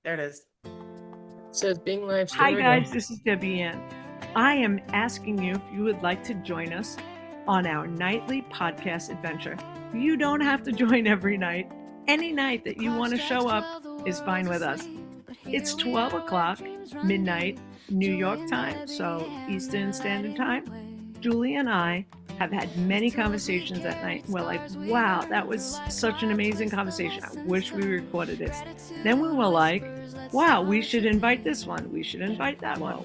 There it is. It says being live. Hi guys, this is Debbie Ann. I am asking you if you would like to join us on our nightly podcast adventure. You don't have to join every night. Any night that you want to show up is fine with us. It's 12 o'clock, midnight, New York time, so Eastern Standard Time. Julie and I have had many conversations that night. We're like, wow, that was such an amazing conversation. I wish we recorded this. Then we were like, wow, we should invite this one. We should invite that one.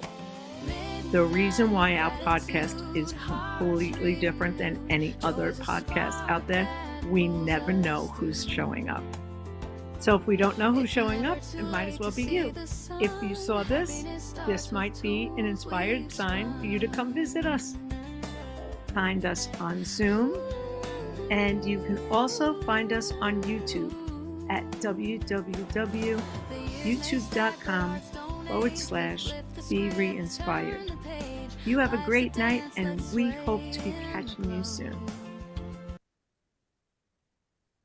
The reason why our podcast is completely different than any other podcast out there, we never know who's showing up. So if we don't know who's showing up, it might as well be you. If you saw this might be an inspired sign for you to come visit us. Find us on Zoom, and you can also find us on YouTube at www.youtube.com/Be ReInspired. You have a great night, and we hope to be catching you soon.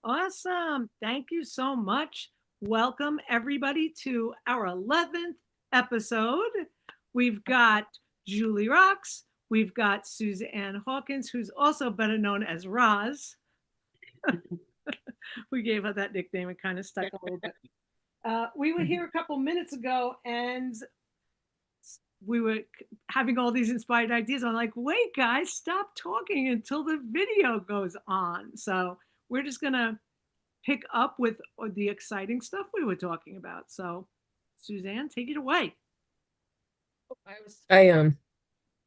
Awesome. Thank you so much. Welcome, everybody, to our 11th episode. We've got Julie Rocks. We've got Suzanne Hawkins, who's also better known as Roz. We gave her that nickname. It kind of stuck a little bit. We were here a couple minutes ago, and we were having all these inspired ideas. I'm like, wait, guys, stop talking until the video goes on. So we're just going to pick up with the exciting stuff we were talking about. So, Suzanne, take it away.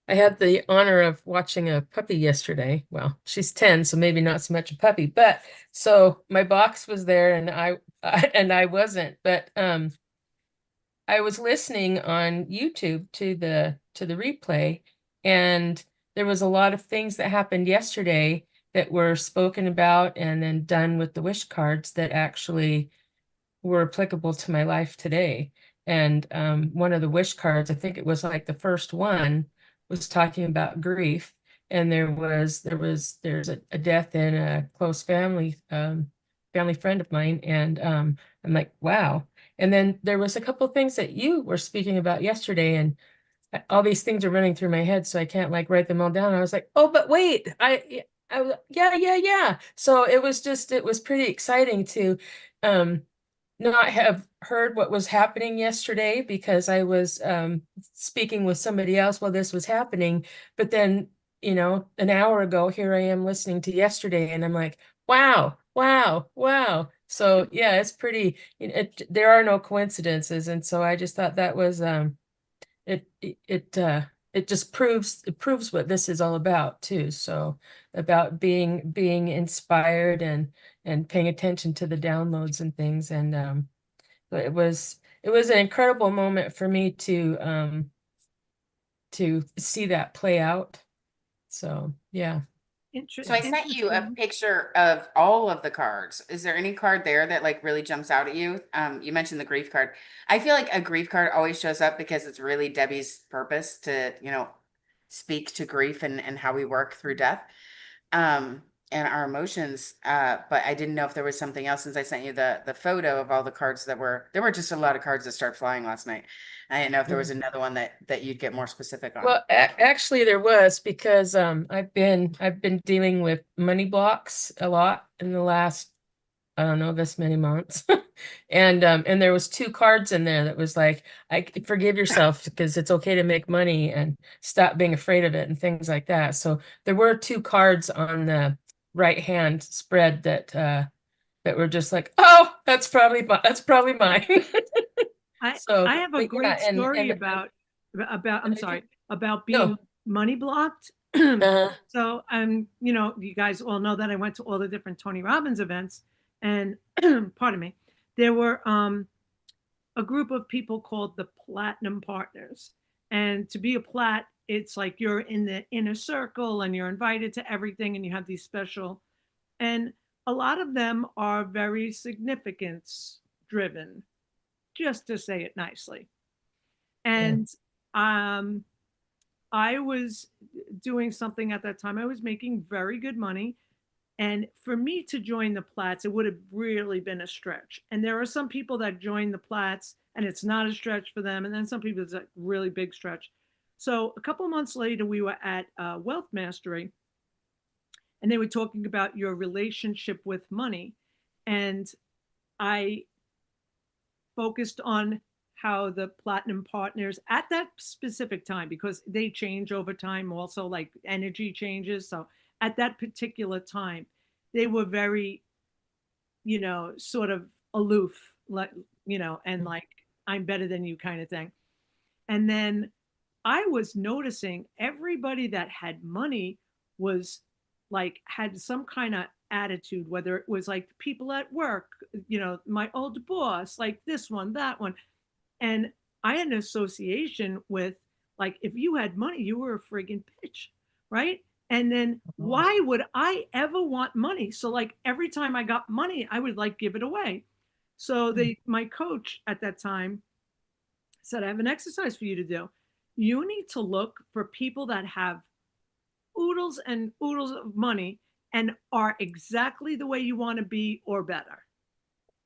I had the honor of watching a puppy yesterday. Well, she's 10, so maybe not so much a puppy, but so my box was there and I wasn't, but I was listening on YouTube to the replay, and there was a lot of things that happened yesterday that were spoken about and then done with the wish cards that actually were applicable to my life today. And one of the wish cards, I think it was like the first one, was talking about grief, and there's a death in a close family friend of mine, and I'm like, wow. And then there was a couple of things that you were speaking about yesterday, and all these things are running through my head, so I can't like write them all down. I was like, oh, but wait, yeah. So it was pretty exciting to not have heard what was happening yesterday, because I was speaking with somebody else while this was happening. But then, an hour ago, here I am listening to yesterday, and I'm like, wow. So yeah, it's pretty, there are no coincidences. And so I just thought that was, it just proves what this is all about too. So about being inspired and paying attention to the downloads and things. And it was an incredible moment for me to see that play out. So yeah. So I sent you a picture of all of the cards. Is there any card there that like really jumps out at you? You mentioned the grief card. I feel like a grief card always shows up because it's really Debbie's purpose to, speak to grief and how we work through death and our emotions. But I didn't know if there was something else, since I sent you the photo of all the cards there were just a lot of cards that started flying last night. I didn't know if there was another one that you'd get more specific on. Well, actually there was, because I've been dealing with money blocks a lot in the last, I don't know, this many months. And there was 2 cards in there that was like, forgive yourself, because it's okay to make money, and stop being afraid of it, and things like that. So there were 2 cards on the right hand spread that were just like, oh, that's probably mine. I have a great story about being money blocked. So you guys all know that I went to all the different Tony Robbins events, and pardon me, there were a group of people called the Platinum Partners. And to be a plat, it's like you're in the inner circle and you're invited to everything, and you have these special, and a lot of them are very significance driven, just to say it nicely. And I was doing something at that time. I was making very good money, And for me to join the Platts, it would have really been a stretch. And there are some people that join the Platts and it's not a stretch for them. And then some people it's a really big stretch. So a couple of months later, we were at Wealth Mastery, and they were talking about your relationship with money. And I focused on how the platinum partners at that specific time, because they change over time also, like energy changes. So at that particular time, they were very, sort of aloof, like, and like, I'm better than you kind of thing. And then I was noticing everybody that had money was like, had some kind of attitude, whether it was like people at work, my old boss, like this one, that one. And I had an association with, like, if you had money, you were a friggin' bitch, right? And then why would I ever want money? So like every time I got money, I would like give it away. So my coach at that time said, I have an exercise for you to do. You need to look for people that have oodles and oodles of money and are exactly the way you want to be or better.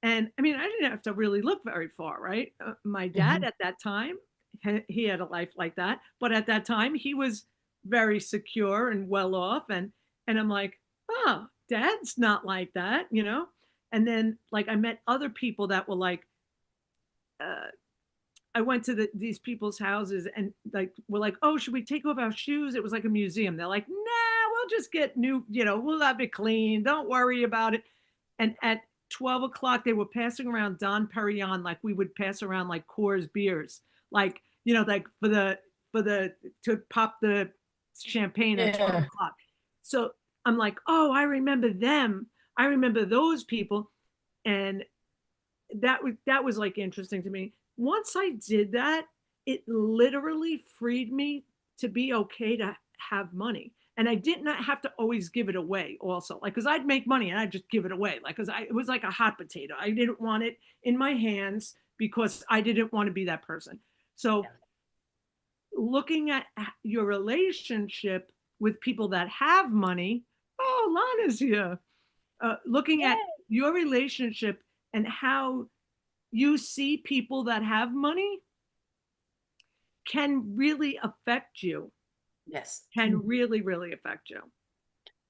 And I mean, I didn't have to really look very far, right? My dad at that time, he had a life like that, but at that time he was very secure and well off. And I'm like, oh, dad's not like that, And then like I met other people that were like, I went to these people's houses and like, we're like, oh, should we take off our shoes? It was like a museum. They're like, nah, we'll just get new, we'll have it clean. Don't worry about it. And at 12 o'clock, they were passing around Don Perignon, like we would pass around like Coors beers, like, like to pop the champagne at 12 o'clock. So I'm like, oh, I remember them. I remember those people. And that was like interesting to me. Once I did that, it literally freed me to be okay to have money. And I did not have to always give it away also, like, because I'd make money and I'd just give it away, like, because it was like a hot potato. I didn't want it in my hands because I didn't want to be that person. So looking at your relationship with people that have money, oh, Lana's here. Looking at your relationship and how you see people that have money can really affect you. Yes. Can really, really affect you.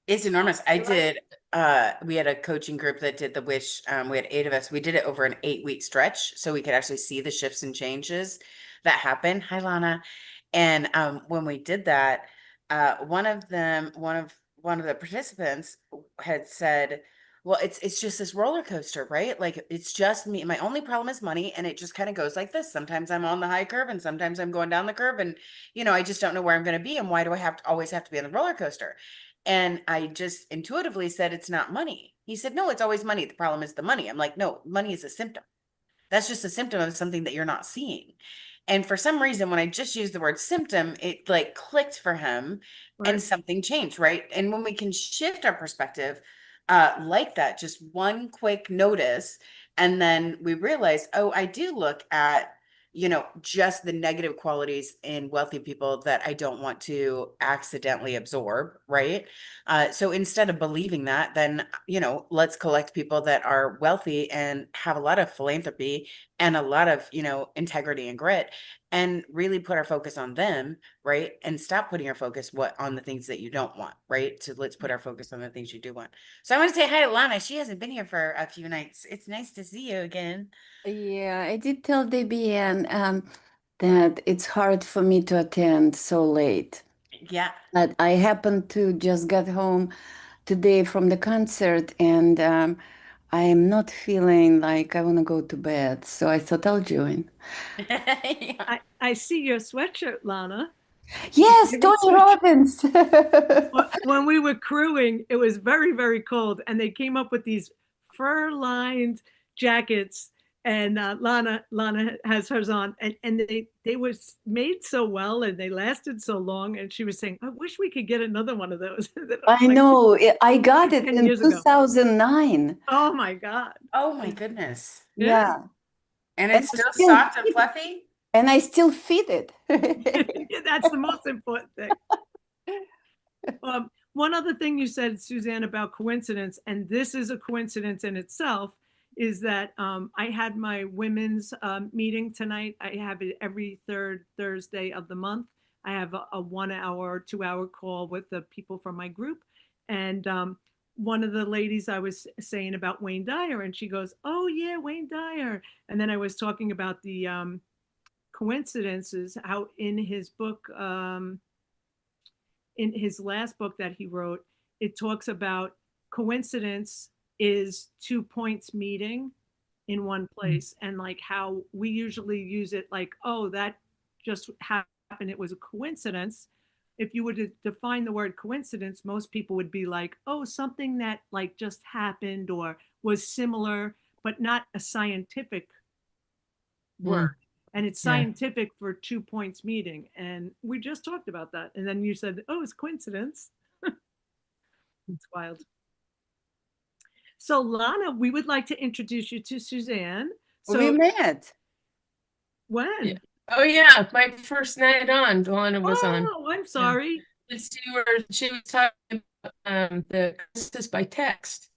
It's enormous. I did, we had a coaching group that did the wish. We had 8 of us. We did it over an 8-week stretch so we could actually see the shifts and changes that happen. Hi, Lana. And when we did that, one of the participants had said, well, it's just this roller coaster, right? Like, it's just me. My only problem is money. And it just kind of goes like this. Sometimes I'm on the high curve and sometimes I'm going down the curve. And, I just don't know where I'm going to be. And why do I always have to be on the roller coaster? And I just intuitively said, it's not money. He said, no, it's always money. The problem is the money. I'm like, no, money is a symptom. That's just a symptom of something that you're not seeing. And for some reason, when I just used the word symptom, it like clicked for him and something changed, right? And when we can shift our perspective like that, just one quick notice, and then we realize, oh, I do look at, just the negative qualities in wealthy people that I don't want to accidentally absorb, right? So instead of believing that, then, let's collect people that are wealthy and have a lot of philanthropy and a lot of, integrity and grit, and really put our focus on them, right? And stop putting our focus on the things that you don't want, right? So let's put our focus on the things you do want. So I want to say hi to Lana. She hasn't been here for a few nights. It's nice to see you again. Yeah, I did tell Debian that it's hard for me to attend so late. Yeah. But I happened to just get home today from the concert, and I am not feeling like I want to go to bed. So I thought I'll join. Yeah. I see your sweatshirt, Lana. Yes, Tony Robbins. When we were crewing, it was very, very cold, and they came up with these fur-lined jackets. And Lana has hers on, and they were made so well, and they lasted so long. And she was saying, "I wish we could get another one of those." I know. I got it in 2009. Oh my God! Oh my goodness! Yeah. And it's still soft and fluffy. And I still fit it. That's the most important thing. one other thing you said, Suzanne, about coincidence, and this is a coincidence in itself, is that I had my women's meeting tonight. I have it every third Thursday of the month. I have a 1 hour or 2 hour call with the people from my group. And one of the ladies I was saying about Wayne Dyer, and she goes, "Oh yeah, Wayne Dyer." And then I was talking about the coincidences, how in his book, in his last book that he wrote, it talks about coincidence is 2 points meeting in one place, and like how we usually use it like, oh, that just happened, it was a coincidence. If you were to define the word coincidence, most people would be like, oh, something that like just happened or was similar, but not a scientific word. And it's scientific for 2 points meeting. And we just talked about that. And then you said, oh, it's coincidence. It's wild. So Lana, we would like to introduce you to Suzanne. So We met. when? Yeah. Oh yeah, my first night on, Lana was on. Oh, I'm sorry. She was talking about the crisis by text.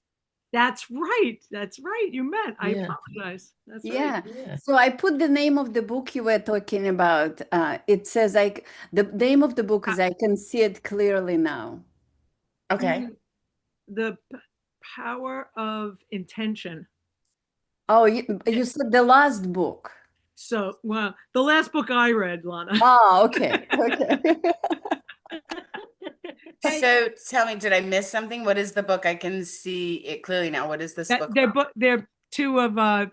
That's right. That's right. You met. I Yeah. apologize. That's Yeah. right. Yeah. So I put the name of the book you were talking about. It says like the name of the book is I Can See It Clearly Now. Okay. The power of intention. Oh, you said the last book. So, well, the last book I read, Lana. Oh, okay. Okay. So tell me, did I miss something? What is the book? I can see it clearly now. What is this book? They're two of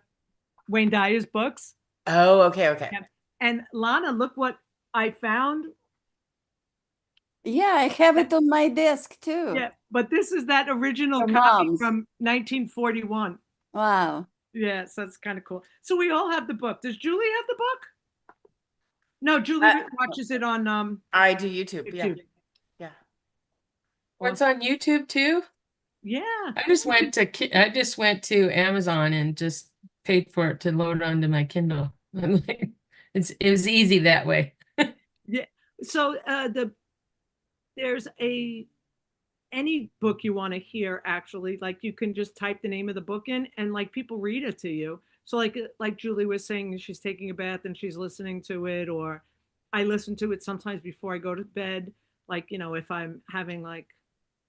Wayne Dyer's books. Oh, okay, okay. Yeah. And Lana, look what I found. Yeah, I have it on my desk too. Yeah, but this is that original Your copy mom's. from 1941. Wow. Yes, that's kind of cool. So we all have the book. Does Julie have the book? No, Julie watches it on I do YouTube. Yeah. YouTube. Yeah. It's on YouTube too. Yeah. I just went to Amazon and just paid for it to load onto my Kindle. I'm like, it was easy that way. Yeah. So there's any book you want to hear, actually, like you can just type the name of the book in and like people read it to you. So like Julie was saying, she's taking a bath and she's listening to it, or I listen to it sometimes before I go to bed. Like, you know, if I'm having like,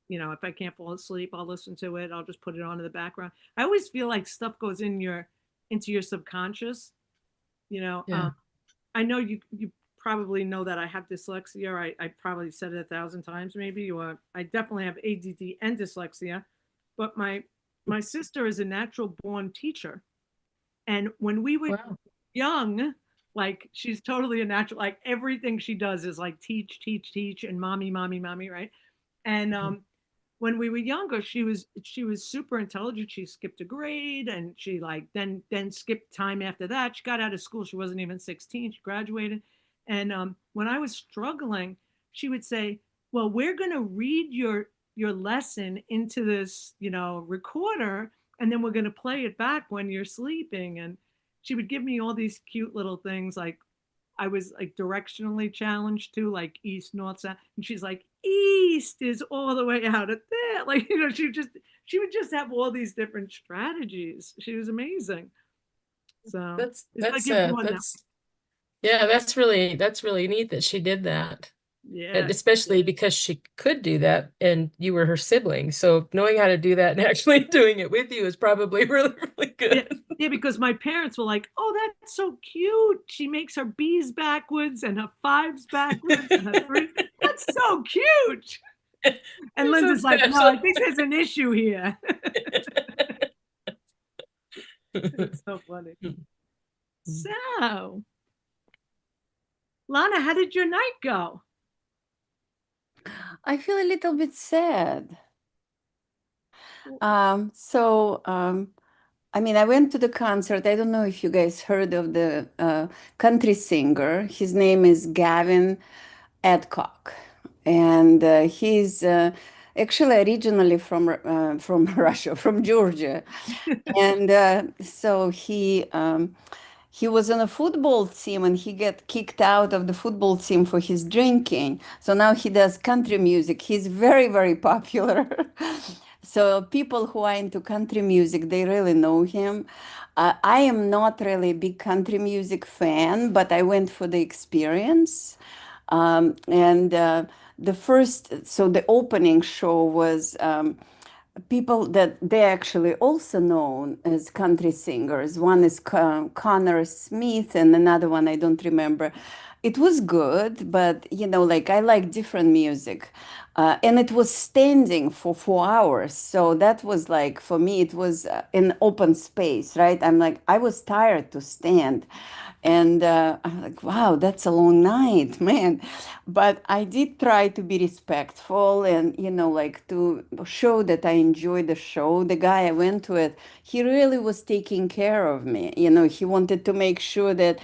you know, if I can't fall asleep, I'll listen to it. I'll just put it on in the background. I always feel like stuff goes into your subconscious, you know. Yeah. I know you probably know that I have dyslexia, or I probably said it 1,000 times maybe, or I definitely have ADD and dyslexia. But my sister is a natural born teacher. And when we were young, like she's totally a natural, like everything she does is like teach, and mommy, right? And when we were younger, she was super intelligent. She skipped a grade, and she like then skipped time after that. She got out of school. She wasn't even 16. She graduated. And when I was struggling, she would say, well, we're going to read your lesson into this, you know, recorder, and then we're going to play it back when you're sleeping. And she would give me all these cute little things, like I was like directionally challenged too, like east, north, south. And she's like, east is all the way out at there. Like, you know, she would just have all these different strategies. She was amazing. So That's really neat that she did that. Yeah. And especially because she could do that and you were her sibling. So knowing how to do that and actually doing it with you is probably really, really good. Yeah, because my parents were like, oh, that's so cute. She makes her B's backwards and her fives backwards and her threes. That's so cute. And Linda's like, no, I think there's an issue here. It's so funny. So, Lana, how did your night go? I feel a little bit sad. I mean, I went to the concert. I don't know if you guys heard of the country singer. His name is Gavin Adcock, and he's actually originally from Russia, from Georgia, and so he was on a football team and he got kicked out of the football team for his drinking. So now he does country music. He's very, very popular. So people who are into country music, they really know him. I am not really a big country music fan, but I went for the experience. And so the opening show was people that they actually also known as country singers. One is Connor Smith, and another one I don't remember. It was good, but like I like different music. And it was standing for 4 hours. So that was like, for me, it was an open space, right? I'm like, I was tired to stand. And I'm like, wow, that's a long night, man. But I did try to be respectful and, like to show that I enjoyed the show. The guy I went with, he really was taking care of me. He wanted to make sure that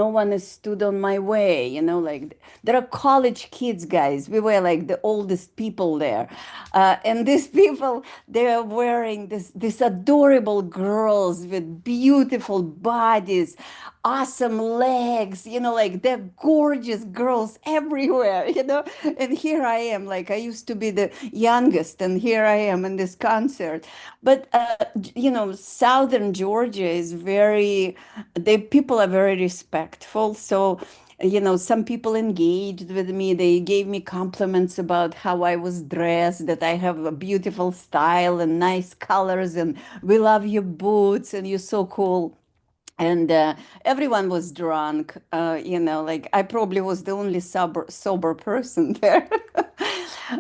no one has stood on my way. Like there are college kids, guys. We were like the oldest people there. And these people, they are wearing this adorable girls with beautiful bodies, awesome legs, like they're gorgeous girls everywhere, And here I am, like I used to be the youngest, and here I am in this concert. But Southern Georgia is the people are very respectful. So some people engaged with me. They gave me compliments about how I was dressed, that I have a beautiful style and nice colors, and we love your boots, and you're so cool. And everyone was drunk, like I probably was the only sober person there.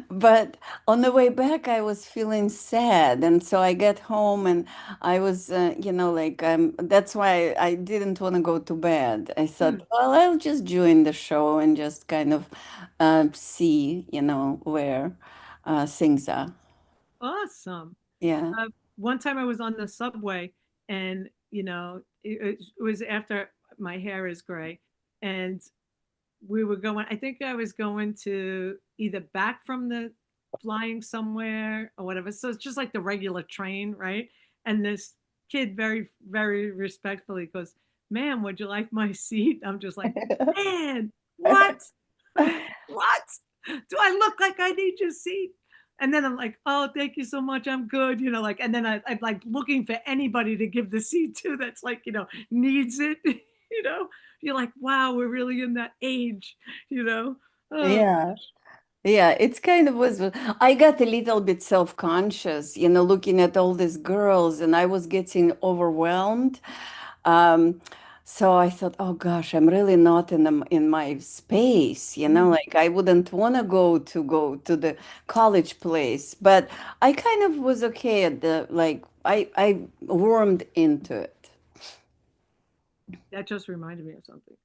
But on the way back, I was feeling sad. And so I get home and I was, like, that's why I didn't want to go to bed. I thought, well, I'll just join the show and just kind of see, where things are. Awesome. Yeah. One time I was on the subway and, it was after my hair is gray and we were going, I think I was going to either back from the flying somewhere or whatever. So it's just like the regular train, right? And this kid very, very respectfully goes, "Ma'am, would you like my seat?" I'm just like, "Man, what? What? Do I look like I need your seat?" And then I'm like, "Oh, thank you so much. I'm good." Like, and then I'm like looking for anybody to give the seat to that's like, needs it. you know, you're like, wow, we're really in that age, Oh, Yeah. Yeah, it's kind of was. I got a little bit self-conscious, looking at all these girls, and I was getting overwhelmed. Um, so I thought, oh gosh, I'm really not in my space, like I wouldn't want to go to the college place, but I kind of was okay at the like I warmed into it. that just reminded me of something.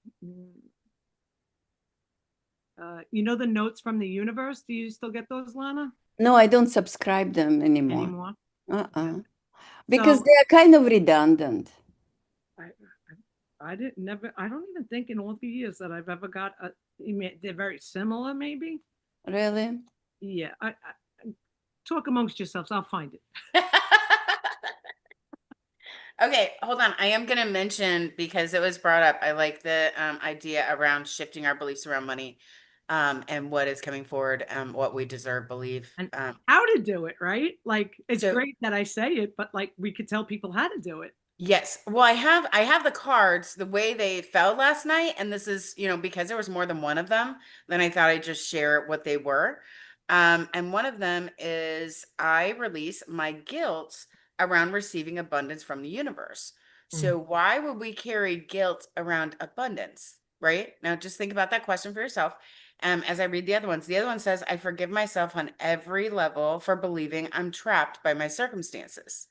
The notes from the universe? Do you still get those, Lana? No, I don't subscribe them anymore. Anymore? Okay. Uh-uh. Because So they are kind of redundant. I, I didn't never. I don't even think in all the years that I've ever got a. They're very similar, maybe. Really? Yeah. Talk amongst yourselves. I'll find it. Okay, hold on. I am going to mention, because it was brought up, I like the idea around shifting our beliefs around money, and what is coming forward, what we deserve, believe. And how to do it, right? Like it's So- great that I say it, but like we could tell people how to do it. Yes. Well, I have the cards the way they fell last night, and this is, because there was more than one of them, then I thought I'd just share what they were. And one of them is, I release my guilt around receiving abundance from the universe. So why would we carry guilt around abundance? Right? Now just think about that question for yourself. As I read the other ones, the other one says, I forgive myself on every level for believing I'm trapped by my circumstances.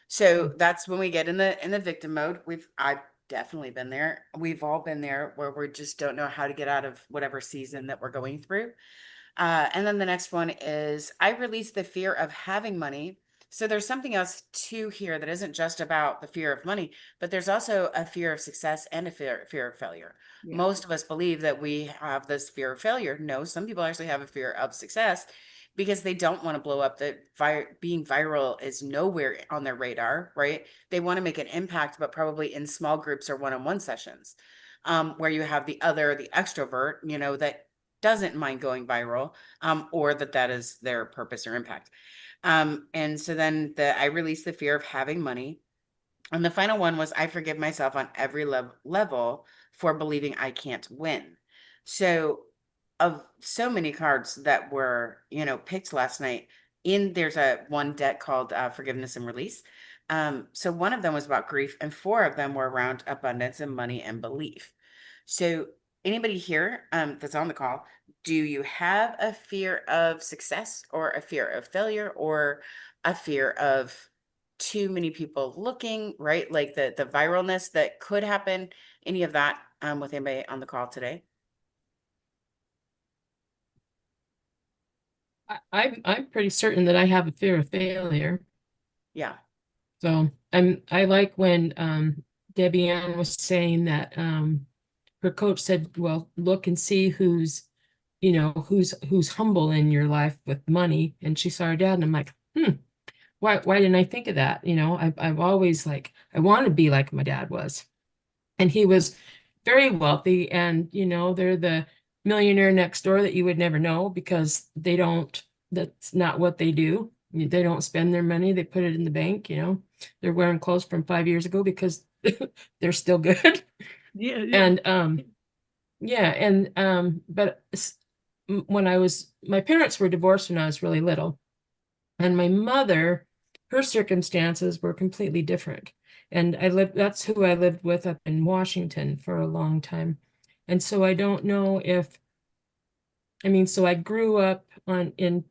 So that's when we get in the victim mode. I've definitely been there. We've all been there, where we just don't know how to get out of whatever season that we're going through. And then the next one is, I release the fear of having money. So there's something else too here that isn't just about the fear of money, but there's also a fear of success and a fear of failure. Most of us believe that we have this fear of failure. No, some people actually have a fear of success, because they don't want to blow up. Being viral is nowhere on their radar, right? They want to make an impact, but probably in small groups or one-on-one sessions, where you have the extrovert, that doesn't mind going viral, or that is their purpose or impact. And so then I released the fear of having money. And the final one was, I forgive myself on every level for believing I can't win. So of so many cards that were, picked last night, there's one deck called Forgiveness and Release. So one of them was about grief, and four of them were around abundance and money and belief. So anybody here that's on the call, do you have a fear of success, or a fear of failure, or a fear of too many people looking, right? Like the viralness that could happen, any of that, with anybody on the call today? I'm pretty certain that I have a fear of failure. Yeah. So I like when Debbie Ann was saying that her coach said, well, look and see who's humble in your life with money. And she saw her dad, and I'm like, why didn't I think of that? I've always I want to be like my dad was. And he was very wealthy, and they're the millionaire next door that you would never know, because that's not what they do. They don't spend their money, they put it in the bank. They're wearing clothes from 5 years ago because they're still good. Yeah. And yeah, and but when my parents were divorced when I was really little, and my mother, her circumstances were completely different. And that's who I lived with up in Washington for a long time. And so I don't know so I grew up in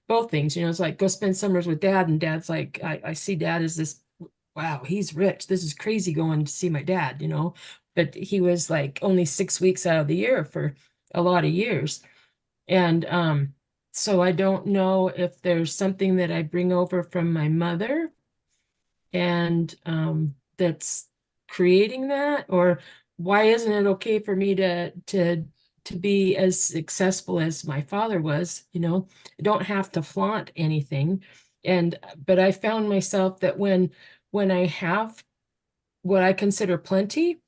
both things. It's like, go spend summers with dad, and dad's like, I see dad as this, wow, he's rich. This is crazy going to see my dad, but he was like only 6 weeks out of the year for a lot of years. And so I don't know if there's something that I bring over from my mother, and that's creating that, or why isn't it okay for me to be as successful as my father was? I don't have to flaunt anything. But I found myself that when I have what I consider plenty,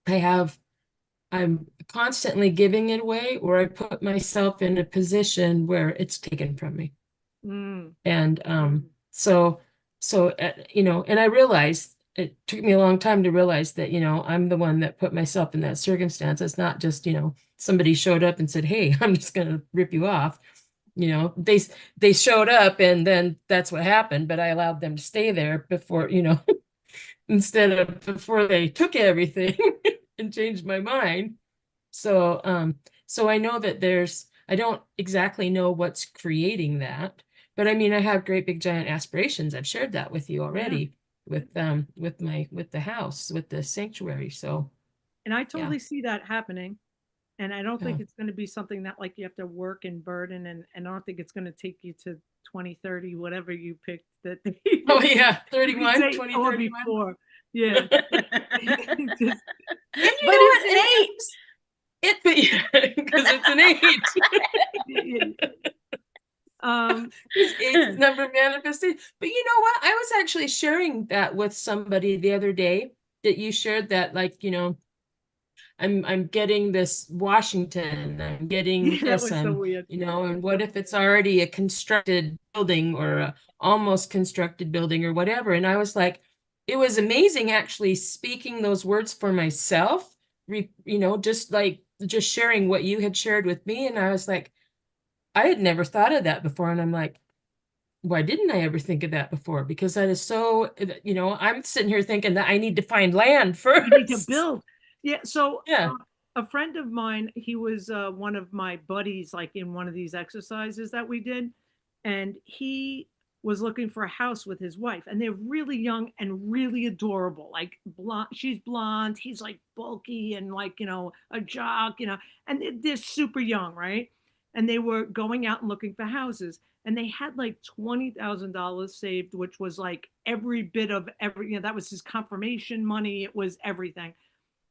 I'm constantly giving it away, or I put myself in a position where it's taken from me. And and I realized, it took me a long time to realize that, I'm the one that put myself in that circumstance. It's not just, somebody showed up and said, hey, I'm just going to rip you off. They showed up, and then that's what happened, but I allowed them to stay there before, instead of before they took everything and changed my mind. So I know that I don't exactly know what's creating that, but I mean, I have great big giant aspirations. I've shared that with you already, with the house, with the sanctuary. So, and I totally see that happening. And I don't think Yeah. it's going to be something that you have to work and burden. And I don't think it's going to take you to 2030, whatever you picked that. Oh yeah, 31, or 2031. before. Yeah. And you But know it's an 8. because it's an 8. It's number manifested. But you know what? I was actually sharing that with somebody the other day, that you shared that, I'm getting this Washington, I'm getting That this, was so weird. and what if it's already a constructed building, or a almost constructed building, or whatever. And I was like, it was amazing actually speaking those words for myself, just sharing what you had shared with me. And I was like, I had never thought of that before. And I'm like, why didn't I ever think of that before? Because that is so, I'm sitting here thinking that I need to find land first. You need to build. Yeah. So Yeah. a friend of mine, he was one of my buddies, in one of these exercises that we did. And he was looking for a house with his wife. And they're really young and really adorable. Like blonde, she's blonde. He's bulky and a jock, and they're super young, right? And they were going out and looking for houses. And they had $20,000 saved, which was every bit of that was his confirmation money. It was everything.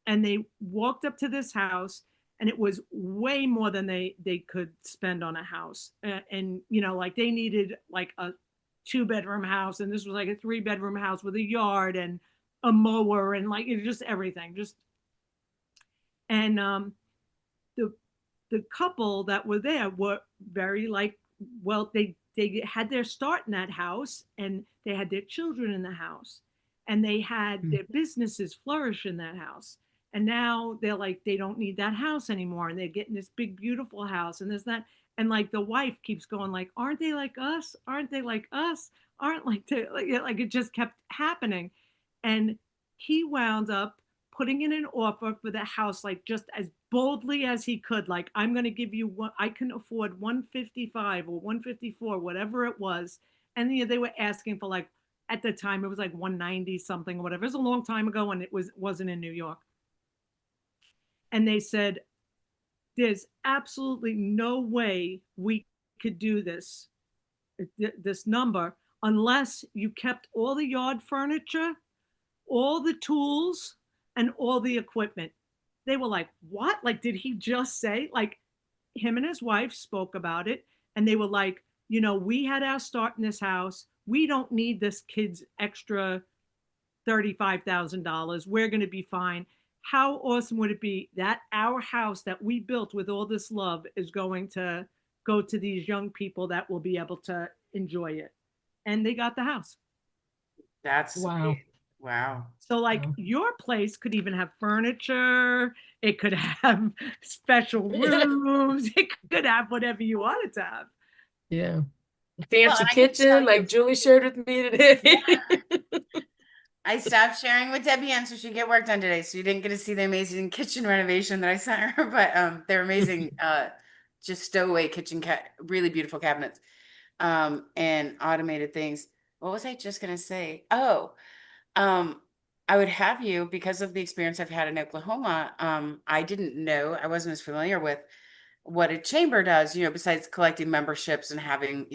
And they walked up to this house, and it was way more than they could spend on a house. And you know, like they needed like a 2-bedroom house, and this was like a 3-bedroom house with a yard and a mower and like it just everything. Just and the the couple that were there were very like, well, they had their start in that house, and they had their children in the house, and they had Mm. their businesses flourish in that house. And now they're like, they don't need that house anymore, and they're getting this big beautiful house, and there's that. And like the wife keeps going like, aren't they like us, aren't they like us, aren't like they like it just kept happening. And he wound up putting in an offer for the house, like just as boldly as he could. Like, I'm going to give you what I can afford, 155 or 154, whatever it was. And they were asking for like, at the time, it was like 190 something or whatever. It was a long time ago, and wasn't in New York. And they said, there's absolutely no way we could do this number unless you kept all the yard furniture, all the tools, and all the equipment. They were like, what? Like, did he just say? Like, him and his wife spoke about it, and they were like, you know, we had our start in this house. We don't need this kid's extra $35,000. We're going to be fine. How awesome would it be that our house that we built with all this love is going to go to these young people that will be able to enjoy it? And they got the house. That's Wow. wow. So like Wow. your place could even have furniture. It could have special rooms. It could have whatever you wanted to have. Yeah. Well, Fancy and I can tell kitchen, you, like Julie shared with me today. I stopped sharing with Debbie Ann so she could get work done today. So you didn't get to see the amazing kitchen renovation that I sent her, but they're amazing. Just stowaway kitchen really beautiful cabinets, and automated things. What was I just gonna say? Oh, I would have you, because of the experience I've had in Oklahoma. I didn't know, I wasn't as familiar with what a chamber does, besides collecting memberships and having,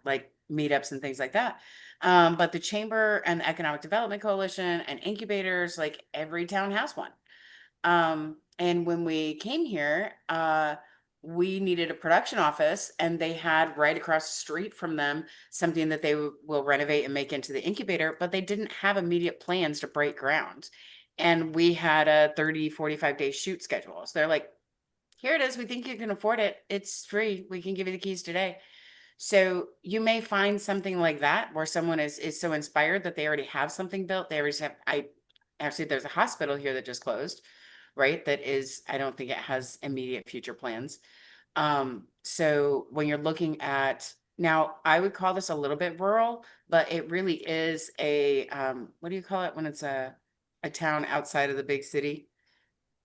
like meetups and things like that. But the chamber and the Economic Development Coalition and incubators, like every town has one. And when we came here, we needed a production office, and they had right across the street from them something that they will renovate and make into the incubator, but they didn't have immediate plans to break ground. And we had a 30, 45-day shoot schedule. So they're like, here it is. We think you can afford it. It's free. We can give you the keys today. So you may find something like that where someone is so inspired that they already have something built. They already have, actually, there's a hospital here that just closed, right? That is, I don't think it has immediate future plans. So when you're looking at, now I would call this a little bit rural, but it really is a, what do you call it when it's a town outside of the big city?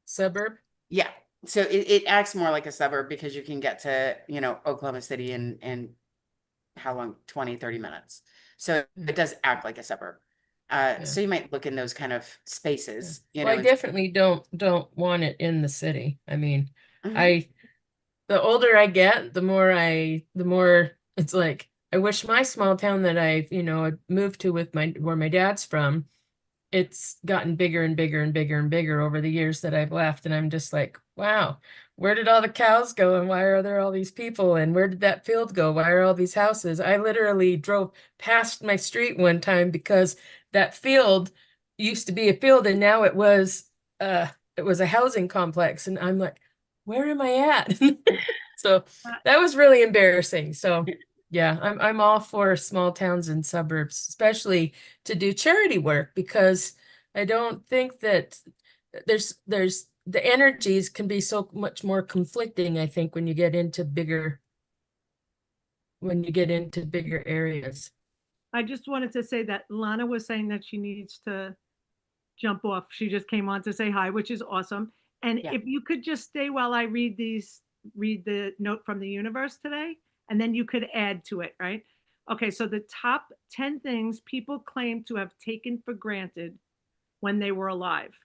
Suburb. Yeah. So it acts more like a suburb, because you can get to, Oklahoma City in how long? 20, 30 minutes. So Yeah. it does act like a suburb. Yeah. So you might look in those kind of spaces, Well, I definitely don't want it in the city. I mean, Mhm. the older I get, the more it's like, I wish my small town that I moved to with where my dad's from, it's gotten bigger and bigger and bigger and bigger over the years that I've left. And I'm just like, wow, where did all the cows go? And why are there all these people? And where did that field go? Why are all these houses? I literally drove past my street one time because that field used to be a field, and now it was a housing complex. And I'm like, where am I at? So that was really embarrassing. So yeah, I'm all for small towns and suburbs, especially to do charity work, because I don't think that there's the energies can be so much more conflicting, I think, when you get into bigger areas. I just wanted to say that Lana was saying that she needs to jump off. She just came on to say hi, which is awesome. And Yeah. if you could just stay while I read the note from the universe today, and then you could add to it, right? Okay, so the top 10 things people claim to have taken for granted when they were alive,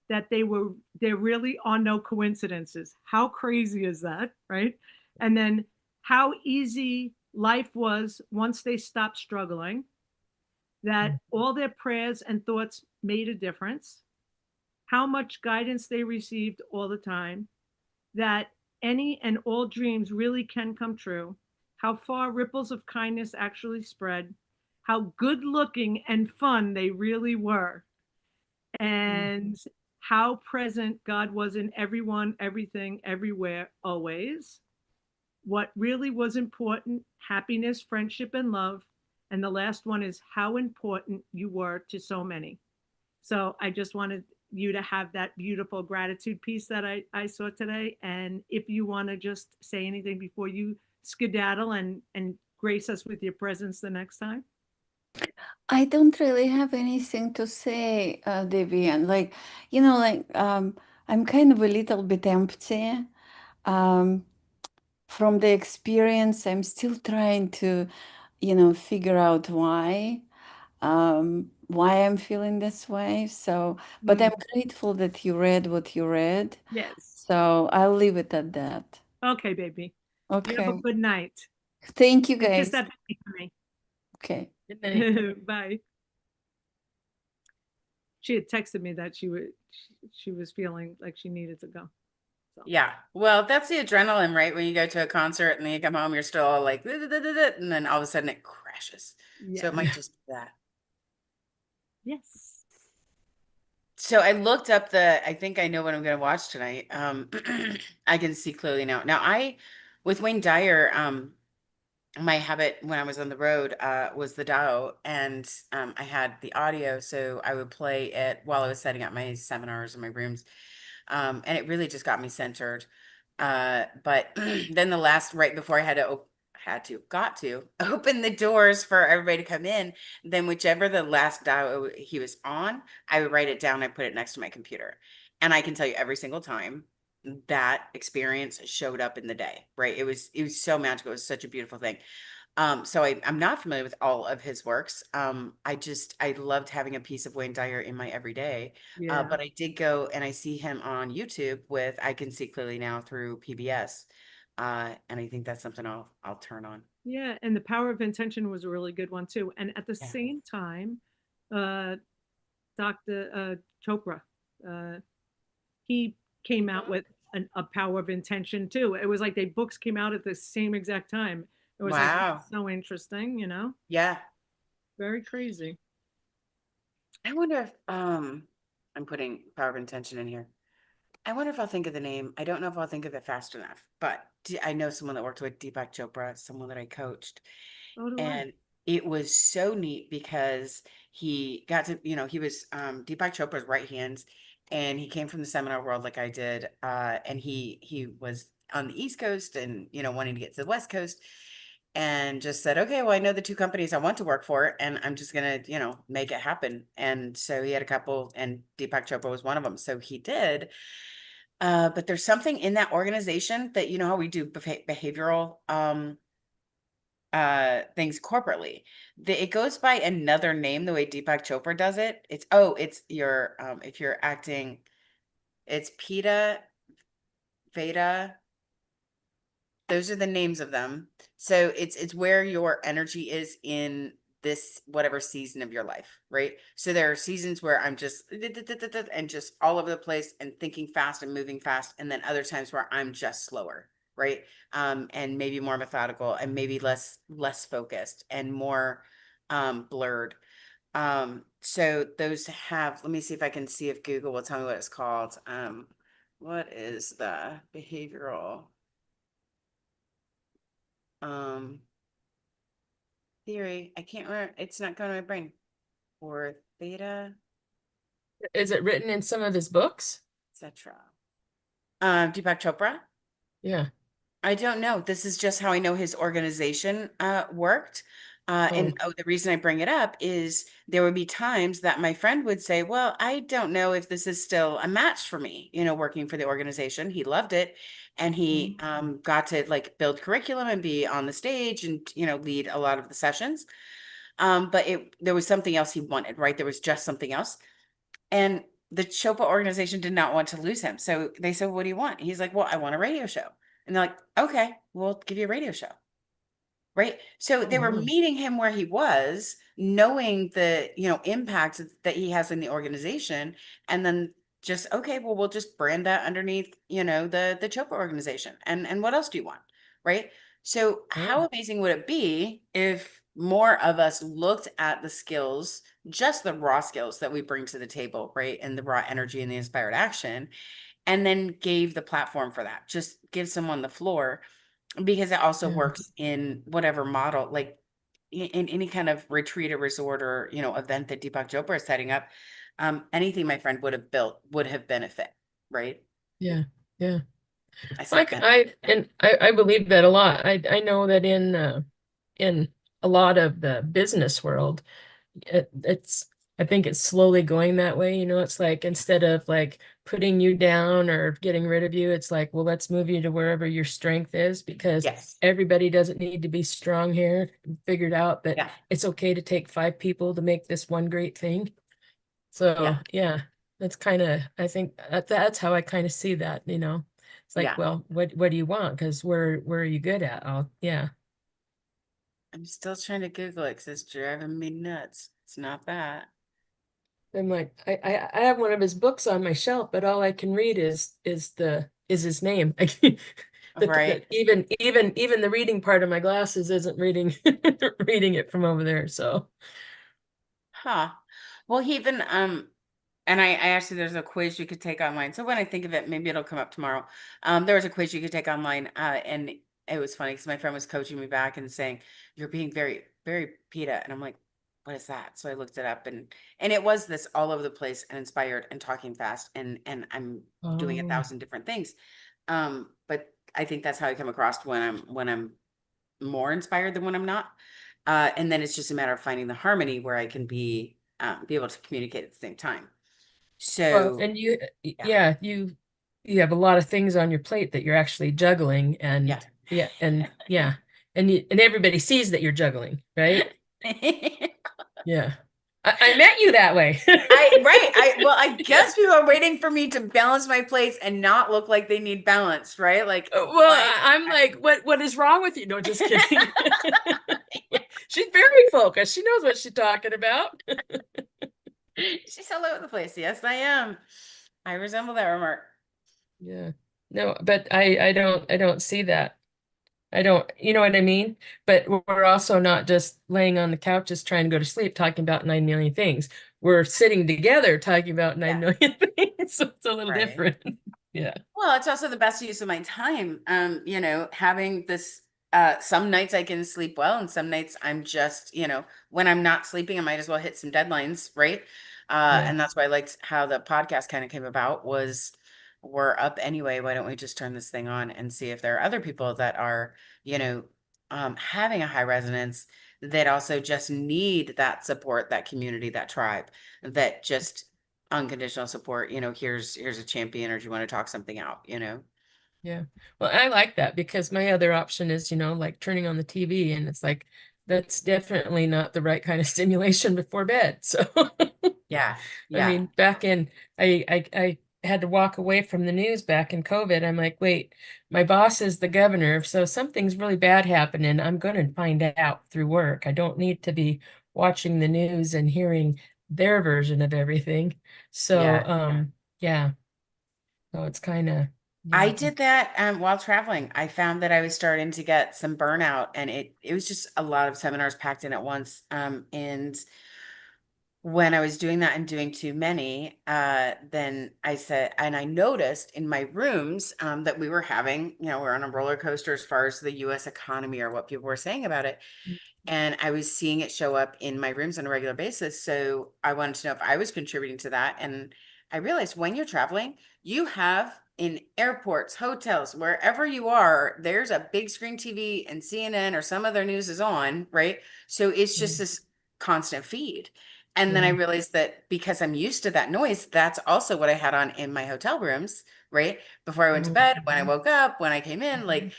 that there really are no coincidences. How crazy is that, right? And then how easy life was once they stopped struggling, that all their prayers and thoughts made a difference, how much guidance they received all the time, that any and all dreams really can come true, how far ripples of kindness actually spread, how good looking and fun they really were, and how present God was in everyone, everything, everywhere, always. What really was important: happiness, friendship, and love. And the last one is how important you were to so many. So I just wanted you to have that beautiful gratitude piece that I saw today. And if you want to just say anything before you skedaddle and grace us with your presence the next time. I don't really have anything to say, Devian. Like, I'm kind of a little bit empty. Um, from the experience, I'm still trying to, figure out why I'm feeling this way. So, but I'm grateful that you read what you read. Yes. So I'll leave it at that. Okay, baby. You have a Okay. good night. Thank you, And kiss guys. that baby for me. Okay. Good night. Bye. She had texted me that she was feeling like she needed to go. So. Yeah. Well, that's the adrenaline, right? When you go to a concert and then you come home, you're still all like, "Da, da, da, da, da," and then all of a sudden it crashes. So it might just be that. Yes. So I looked up I think I know what I'm going to watch tonight. I can see clearly now. With Wayne Dyer, my habit when I was on the road was the Tao, and I had the audio, so I would play it while I was setting up my seminars in my rooms, and it really just got me centered. But then right before I got to open the doors for everybody to come in, then whichever the last Tao he was on, I would write it down. I put it next to my computer, and I can tell you every single time that experience showed up in the day, right? It was so magical. It was such a beautiful thing. So I'm not familiar with all of his works. I loved having a piece of Wayne Dyer in my everyday. Yeah. But I did go and I see him on YouTube with I Can See Clearly Now through PBS. And I think that's something I'll turn on. Yeah, and The Power of Intention was a really good one too. And at the Yeah. same time, Dr. Chopra, he came out with a Power of Intention too. It was like they books came out at the same exact time. It was like Wow. so interesting, Yeah. very crazy. I wonder if I'm putting Power of Intention in here. I wonder if I'll think of the name. I don't know if I'll think of it fast enough, but I know someone that worked with Deepak Chopra, someone that I coached. Oh, do I? And it was so neat because he got to, he was Deepak Chopra's right hands, and he came from the seminar world like I did. And he was on the East Coast and, wanting to get to the West Coast, and just said, okay, well, I know the two companies I want to work for, and I'm just gonna, make it happen. And so he had a couple, and Deepak Chopra was one of them. So he did. But there's something in that organization that, how we do behavioral things corporately. It goes by another name the way Deepak Chopra does it. It's your if you're acting, it's Pita, Veda. Those are the names of them. So it's where your energy is in this whatever season of your life, right? So there are seasons where I'm just and just all over the place and thinking fast and moving fast, and then other times where I'm just slower, right? And maybe more methodical and maybe less focused and more blurred. So those let me see if I can see if Google will tell me what it's called. What is the behavioral theory? I can't remember. It's not going to my brain. Or theta, Is it written in some of his books? etc. Deepak Chopra. Yeah. I don't know. This is just how I know his organization worked. And the reason I bring it up is there would be times that my friend would say, well, I don't know if this is still a match for me, working for the organization. He loved it. And he got to like build curriculum and be on the stage and, lead a lot of the sessions. But there was something else he wanted, right? There was just something else. And the Chopra organization did not want to lose him. So they said, what do you want? He's like, well, I want a radio show. And they're like, okay, we'll give you a radio show. Right. So they were meeting him where he was, knowing the, impact that he has in the organization. And then just, okay, well, we'll just brand that underneath, the Chopra organization. And what else do you want? Right. So Oh, how amazing would it be if more of us looked at the skills, just the raw skills that we bring to the table, right? And the raw energy and the inspired action, and then gave the platform for that. Just give someone the floor, because it also yeah. works in whatever model, like in any kind of retreat or resort or, event that Deepak Chopra is setting up. Anything my friend would have built would have been a fit, right? Yeah. Yeah. I said Like ben. I believe that a lot. I know that in a lot of the business world, it's I think it's slowly going that way. It's like instead of like putting you down or getting rid of you, it's like, well, let's move you to wherever your strength is, because Yes. everybody doesn't need to be strong here. Figured out that Yeah. it's okay to take 5 people to make this one great thing. So Yeah. yeah, that's kind of, I think that's how I kind of see that. It's like, Yeah. well, what do you want? Because where are you good at? Yeah. I'm still trying to Google it because it's driving me nuts. It's not that. I'm like, I have one of his books on my shelf, but all I can read is his name. Right. That even the reading part of my glasses isn't reading reading it from over there. So Huh. Well, he even and I asked you, there's a quiz you could take online. So when I think of it, maybe it'll come up tomorrow. There was a quiz you could take online, and it was funny because my friend was coaching me back and saying, "You're being very, very PETA," and I'm like, "What is that?" So I looked it up, and it was this all over the place and inspired and talking fast, and I'm doing a oh, thousand different things. But I think that's how I come across when I'm more inspired than when I'm not. And then it's just a matter of finding the harmony where I can be able to communicate at the same time. well, So and you yeah, yeah, you have a lot of things on your plate that you're actually juggling, yeah. and everybody sees that you're juggling, right? Yeah. I met you that way. I guess people are waiting for me to balance my plates and not look like they need balance, right? Like Well, I'm like, what is wrong with you? No, just kidding. She's very focused. She knows what she's talking about. she's all over the place. Yes, I am. I resemble that remark. Yeah. No, but I don't see that. I don't, you know what I mean? But we're also not just laying on the couches trying to go to sleep talking about 9 million things. We're sitting together talking about nine Yeah, million things. So it's a little right. different. Yeah. Well, it's also the best use of my time. Having this, some nights I can sleep well, and some nights I'm just, when I'm not sleeping, I might as well hit some deadlines, right? Yeah. And that's why I liked how the podcast kind of came about was, we're up anyway. Why don't we just turn this thing on and see if there are other people that are, you know, having a high resonance, that also just need that support, that community, that tribe, that just unconditional support. Here's a champion, or do you want to talk something out? Yeah. Well, I like that because my other option is, like turning on the TV, and it's like that's definitely not the right kind of stimulation before bed. So Yeah, I yeah, mean, back in I had to walk away from the news back in COVID. I'm like, wait, my boss is the governor, so something's really bad happening. I'm going to find out through work. I don't need to be watching the news and hearing their version of everything. So, yeah. yeah. So it's kind of, I yeah. did that while traveling. I found that I was starting to get some burnout, and it was just a lot of seminars packed in at once. And when I was doing that and doing too many, then I said, and I noticed in my rooms that we were having, we're on a roller coaster as far as the U.S. economy or what people were saying about it. And I was seeing it show up in my rooms on a regular basis. So I wanted to know if I was contributing to that. And I realized when you're traveling, you have in airports, hotels, wherever you are, there's a big screen TV and CNN or some other news is on, right? So it's Yeah. just this constant feed. And then I Yeah. realized that because I'm used to that noise, that's also what I had on in my hotel rooms, right? Before I went to bed, when I Mhm. woke up, when I came in, like, Mhm.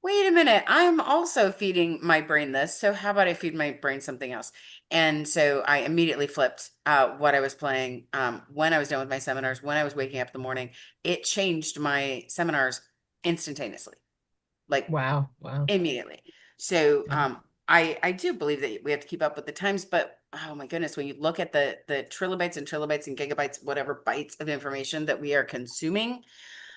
wait a minute, I'm also feeding my brain this. So how about I feed my brain something else? And so I immediately flipped what I was playing when I was done with my seminars, when I was waking up in the morning. It changed my seminars instantaneously, like Wow. Wow. immediately. So Yeah. I do believe that we have to keep up with the times, but oh my goodness, when you look at the trilobytes and trilobytes and gigabytes, whatever bytes of information that we are consuming,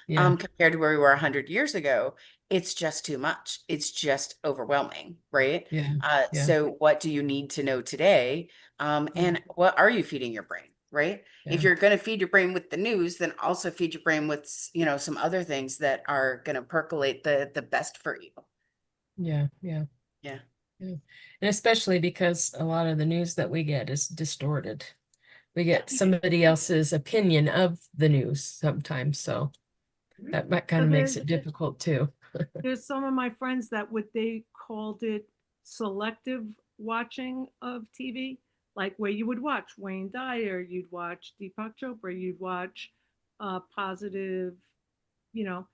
Yeah. compared to where we were 100 years ago, it's just too much. It's just overwhelming, right? Yeah. Yeah. So what do you need to know today? And what are you feeding your brain, right? If Yeah. you're going to feed your brain with the news, then also feed your brain with, some other things that are going to percolate the best for you. Yeah. Yeah. Yeah. Yeah. And especially because a lot of the news that we get is distorted. We get somebody else's opinion of the news sometimes. So that kind So of makes it difficult too. there's some of my friends that what they called it selective watching of TV, like where you would watch Wayne Dyer, you'd watch Deepak Chopra, you'd watch positive, you know,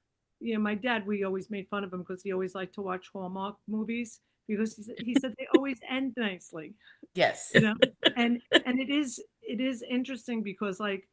my dad, we always made fun of him because he always liked to watch Hallmark movies because he said they always end nicely, Yes. you know, and it is interesting because like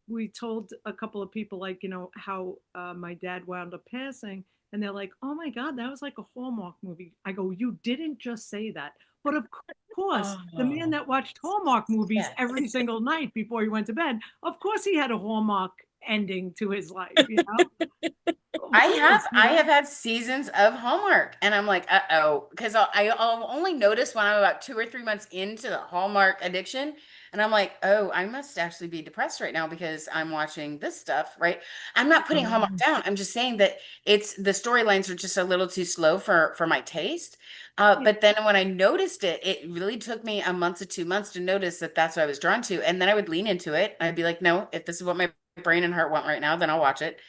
we told a couple of people like how my dad wound up passing and they're like, oh my god, that was like a Hallmark movie. I go, you didn't just say that, but of course the man Oh, that watched Hallmark movies yes. every single night before he went to bed, of course he had a Hallmark ending to his life. Of course, I have had seasons of Hallmark, and I'm like, uh-oh, because I'll only notice when I'm about 2 or 3 months into the Hallmark addiction, and I'm like, oh, I must actually be depressed right now because I'm watching this stuff, right? I'm not putting Hallmark down. I'm just saying that the storylines are just a little too slow for my taste. Yeah. But then when I noticed it, it really took me a month to 2 months to notice that that's what I was drawn to, and then I would lean into it. I'd be like, no, if this is what my brain and heart want right now, then I'll watch it.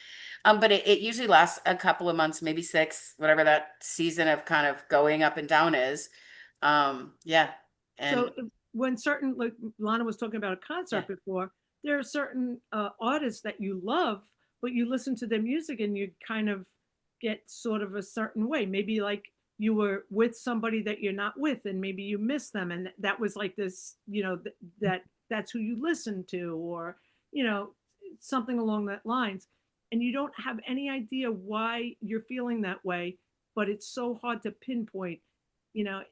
But it usually lasts a couple of months, maybe 6, whatever that season of kind of going up and down is. Yeah. So And when certain, like Lana was talking about a yeah, concert before, there are certain artists that you love, but you listen to their music and you kind of get sort of a certain way. Maybe like you were with somebody that you're not with, and maybe you miss them, and that was like this, that's who you listen to, or you know something along that lines, and you don't have any idea why you're feeling that way, but it's so hard to pinpoint, you know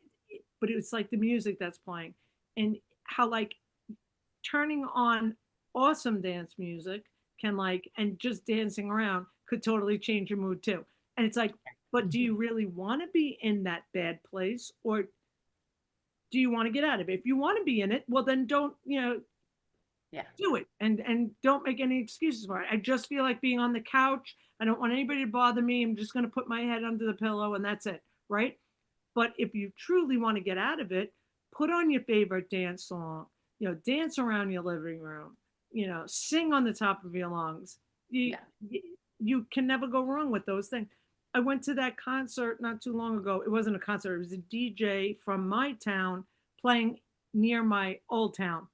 but it's like the music that's playing and how like turning on awesome dance music can like and just dancing around could totally change your mood too. And it's like, but do you really want to be in that bad place, or do you want to get out of it? If you want to be in it, well then don't, yeah, do it and don't make any excuses for it. I just feel like being on the couch. I don't want anybody to bother me. I'm just going to put my head under the pillow and that's it, right? But if you truly want to get out of it, put on your favorite dance song, dance around your living room, sing on the top of your lungs. You, yeah. you can never go wrong with those things. I went to that concert not too long ago. It wasn't a concert, it was a DJ from my town playing near my old town.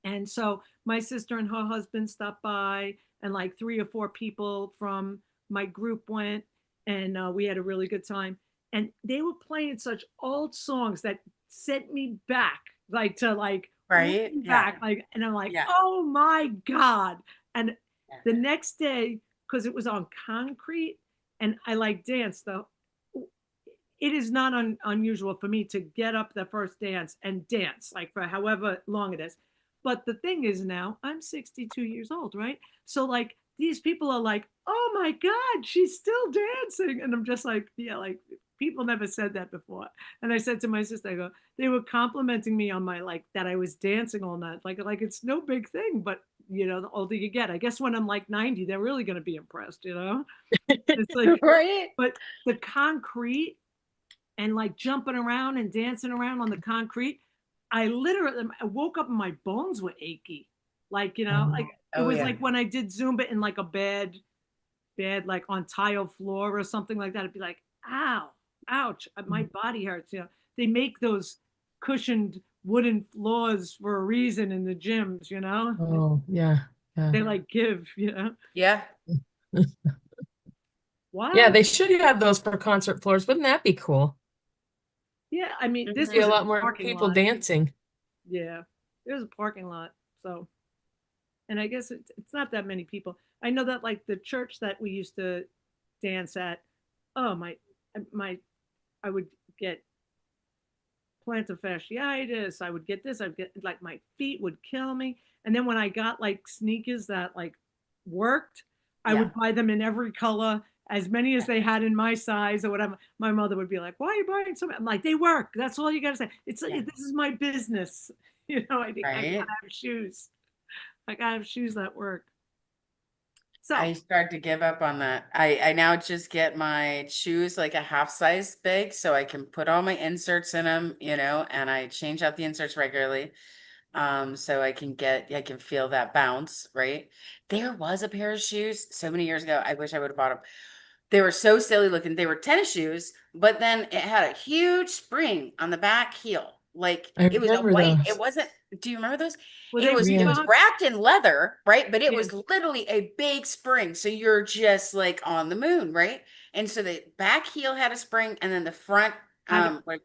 And so my sister and her husband stopped by, and like 3 or 4 people from my group went, and we had a really good time. And they were playing such old songs that sent me back, like to like Right. looking Yeah. back, like, and I'm like, Yeah. oh my god! And Yeah. the next day, because it was on concrete, and I like danced though. It is not unusual for me to get up the first dance and dance like for however long it is. But the thing is now I'm 62 years old, right? So like these people are like, oh my God, she's still dancing. And I'm just like, yeah, like people never said that before. And I said to my sister, I go, they were complimenting me on my like that I was dancing all night. Like it's no big thing, but the older you get, I guess when I'm like 90, they're really gonna be impressed. It's like, Right. but the concrete and like jumping around and dancing around on the concrete. I woke up and my bones were achy. Like, like it Oh was yeah. like when I did Zumba in like a bed, like on tile floor or something like that. It'd be like, ow, ouch, my body hurts. They make those cushioned wooden floors for a reason in the gyms. Oh, yeah. They Yeah. like give, Yeah. What? Yeah, they should have those for concert floors. Wouldn't that be cool? Yeah, I mean, this See was a in lot a more parking people lot. dancing. Yeah, it was a parking lot. So, and I guess it's not that many people. I know that like the church that we used to dance at, oh my, I would get plantar fasciitis. I would get this. I'd get like my feet would kill me. And then when I got like sneakers that like worked, I Yeah. would buy them in every color, as many as they had in my size or whatever. My mother would be like, "Why are you buying so many?" I'm like, "They work. That's all you got to say. It's Yeah. this is my business." You know, I think I Right. gotta have shoes. I gotta have shoes that work. So I start to give up on that. I now just get my shoes like a half size big so I can put all my inserts in them, and I change out the inserts regularly. So I can feel that bounce, right? There was a pair of shoes so many years ago. I wish I would have bought them. They were so silly looking. They were tennis shoes, but then it had a huge spring on the back heel. Like I it was a remember white, it those. wasn't, do you remember those? were It they was it was Yeah. Reebok? wrapped in leather, right? But it Yeah. was literally a big spring. So you're just like on the moon, right? And so the back heel had a spring and then the front, Had like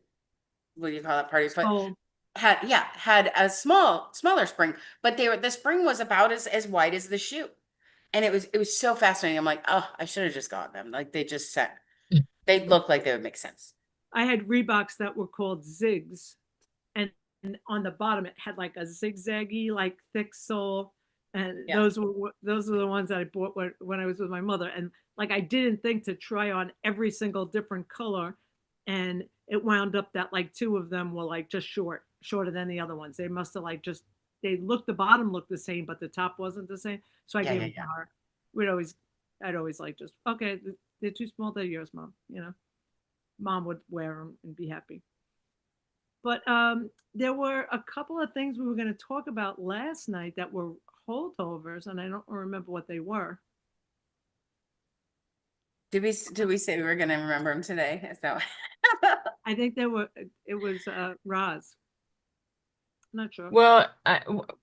what do you call that, party foot? sold. Had a smaller spring, but the spring was about as wide as the shoe. And it was so fascinating. I'm like, oh, I should have just got them. Like they look like they would make sense. I had Reeboks that were called Zigs, and on the bottom it had like a zigzaggy, like thick sole, and Yeah. those were the ones that I bought when I was with my mother. And like I didn't think to try on every single different color, and it wound up that like two of them were like just shorter than the other ones. They must have like just the bottom looked the same, but the top wasn't the same. So I Yeah, gave yeah, them to yeah. her. I'd always like just okay, they're too small. They're yours, mom. You know, mom would wear them and be happy. But there were a couple of things we were going to talk about last night that were holdovers, and I don't remember what they were. Did we say we were gonna remember them today? Is that I think it was Roz. Not sure. Well,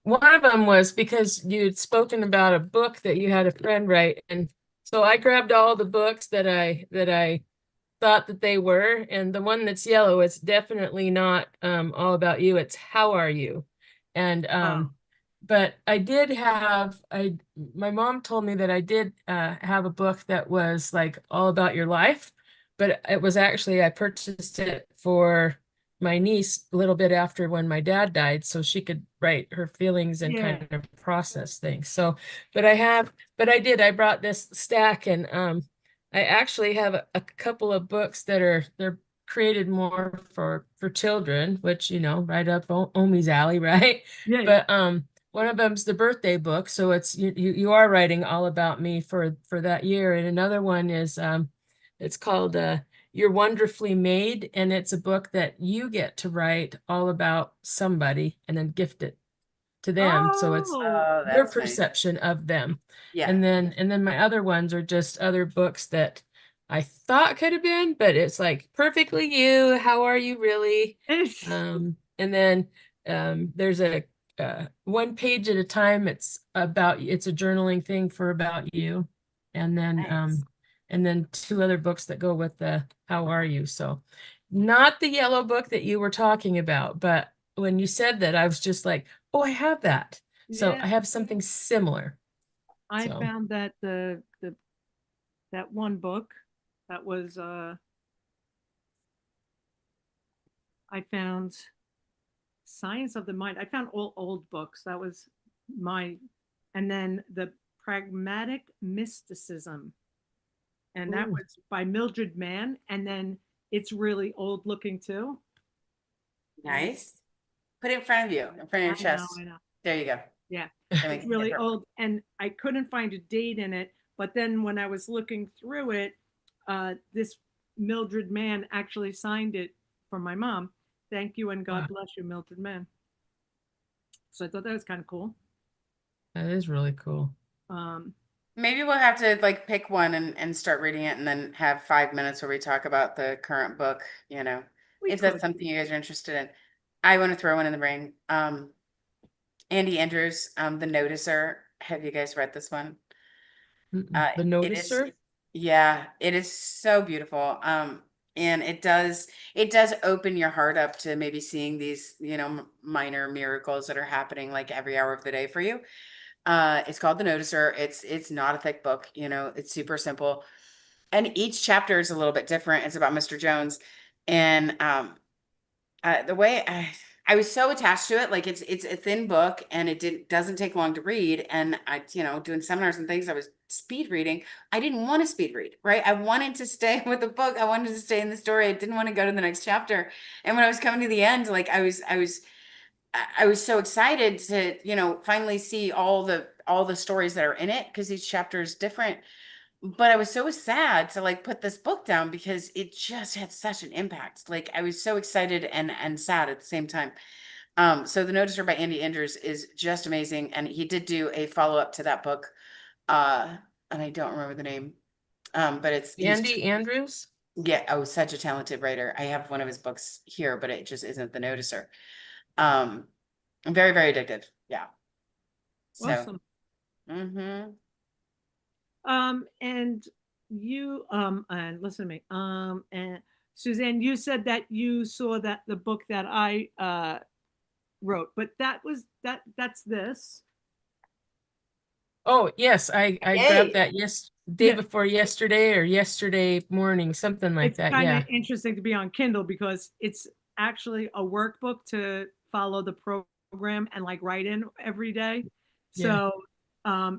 one of them was because you'd spoken about a book that you had a friend write, and so I grabbed all the books that I thought that they were, and the one that's yellow, it's definitely not all about you. It's How Are You? And Oh, but I did have my mom told me that I did have a book that was like all about your life, but it was actually I purchased it for my niece a little bit after when my dad died, so she could write her feelings and yeah. kind of process things. So, I brought this stack, and I actually have a couple of books they're created more for children, which right up Omi's alley, right? Yeah, yeah. But one of them's the birthday book, so it's you are writing all about me for that year, and another one is it's called You're Wonderfully Made, and it's a book that you get to write all about somebody and then gift it to them, so it's Oh, Oh, your that's nice. perception of them. Yeah. And then my other ones are just other books that I thought could have been, but it's like Perfectly You, How Are You Really? And then there's a one page at a time. It's a journaling thing for about you. And then Nice. two other books that go with the How Are You. So not the yellow book that you were talking about, but when you said that, I was just like, oh, I have that. So yeah. I have something similar. I So found that the that one book that was I found Science of the Mind. I found all old books. That was my, and then the Pragmatic Mysticism, and that ooh, was by Mildred Mann. And then it's really old looking too. Nice. Put it in front of you, in front of your I know, chest. I know. There you go. Yeah, That it's makes it really different. old, and I couldn't find a date in it. But then when I was looking through it, this Mildred Mann actually signed it for my mom. Thank you and wow, God bless you, Mildred Mann. So I thought that was kind of cool. that is really cool. Um, Maybe we'll have to like pick one and start reading it and then have 5 minutes where we talk about the current book, we if that's could. something you guys are interested in. I want to throw one in the ring. Andy Andrews, The Noticer. Have you guys read this one? The It is, Noticer? yeah, it is so beautiful. And it does open your heart up to maybe seeing these, minor miracles that are happening like every hour of the day for you. It's called The Noticer. It's not a thick book, it's super simple. And each chapter is a little bit different. It's about Mr. Jones. And The way I was so attached to it, like it's a thin book and doesn't take long to read. And doing seminars and things, I was speed reading. I didn't want to speed read, right? I wanted to stay with the book. I wanted to stay in the story. I didn't want to go to the next chapter. And when I was coming to the end, like I was so excited to, finally see all the stories that are in it because each chapter is different. But I was so sad to like put this book down because it just had such an impact. Like I was so excited and sad at the same time. So The Noticer by Andy Andrews is just amazing. And he did do a follow-up to that book. And I don't remember the name. But Andy Andrews? yeah, oh, such a talented writer. I have one of his books here, but it just isn't The Noticer. Um, Very, very addictive. Yeah. So, Awesome. mm-hmm. And and listen to me. And Suzanne, you said that you saw that the book that I wrote, but that's this. Oh, yes, I grabbed Yay. that day Yeah. before yesterday or yesterday morning, something like It's that. kind Yeah. of interesting to be on Kindle because it's actually a workbook to follow the program and like write in every day. Yeah. So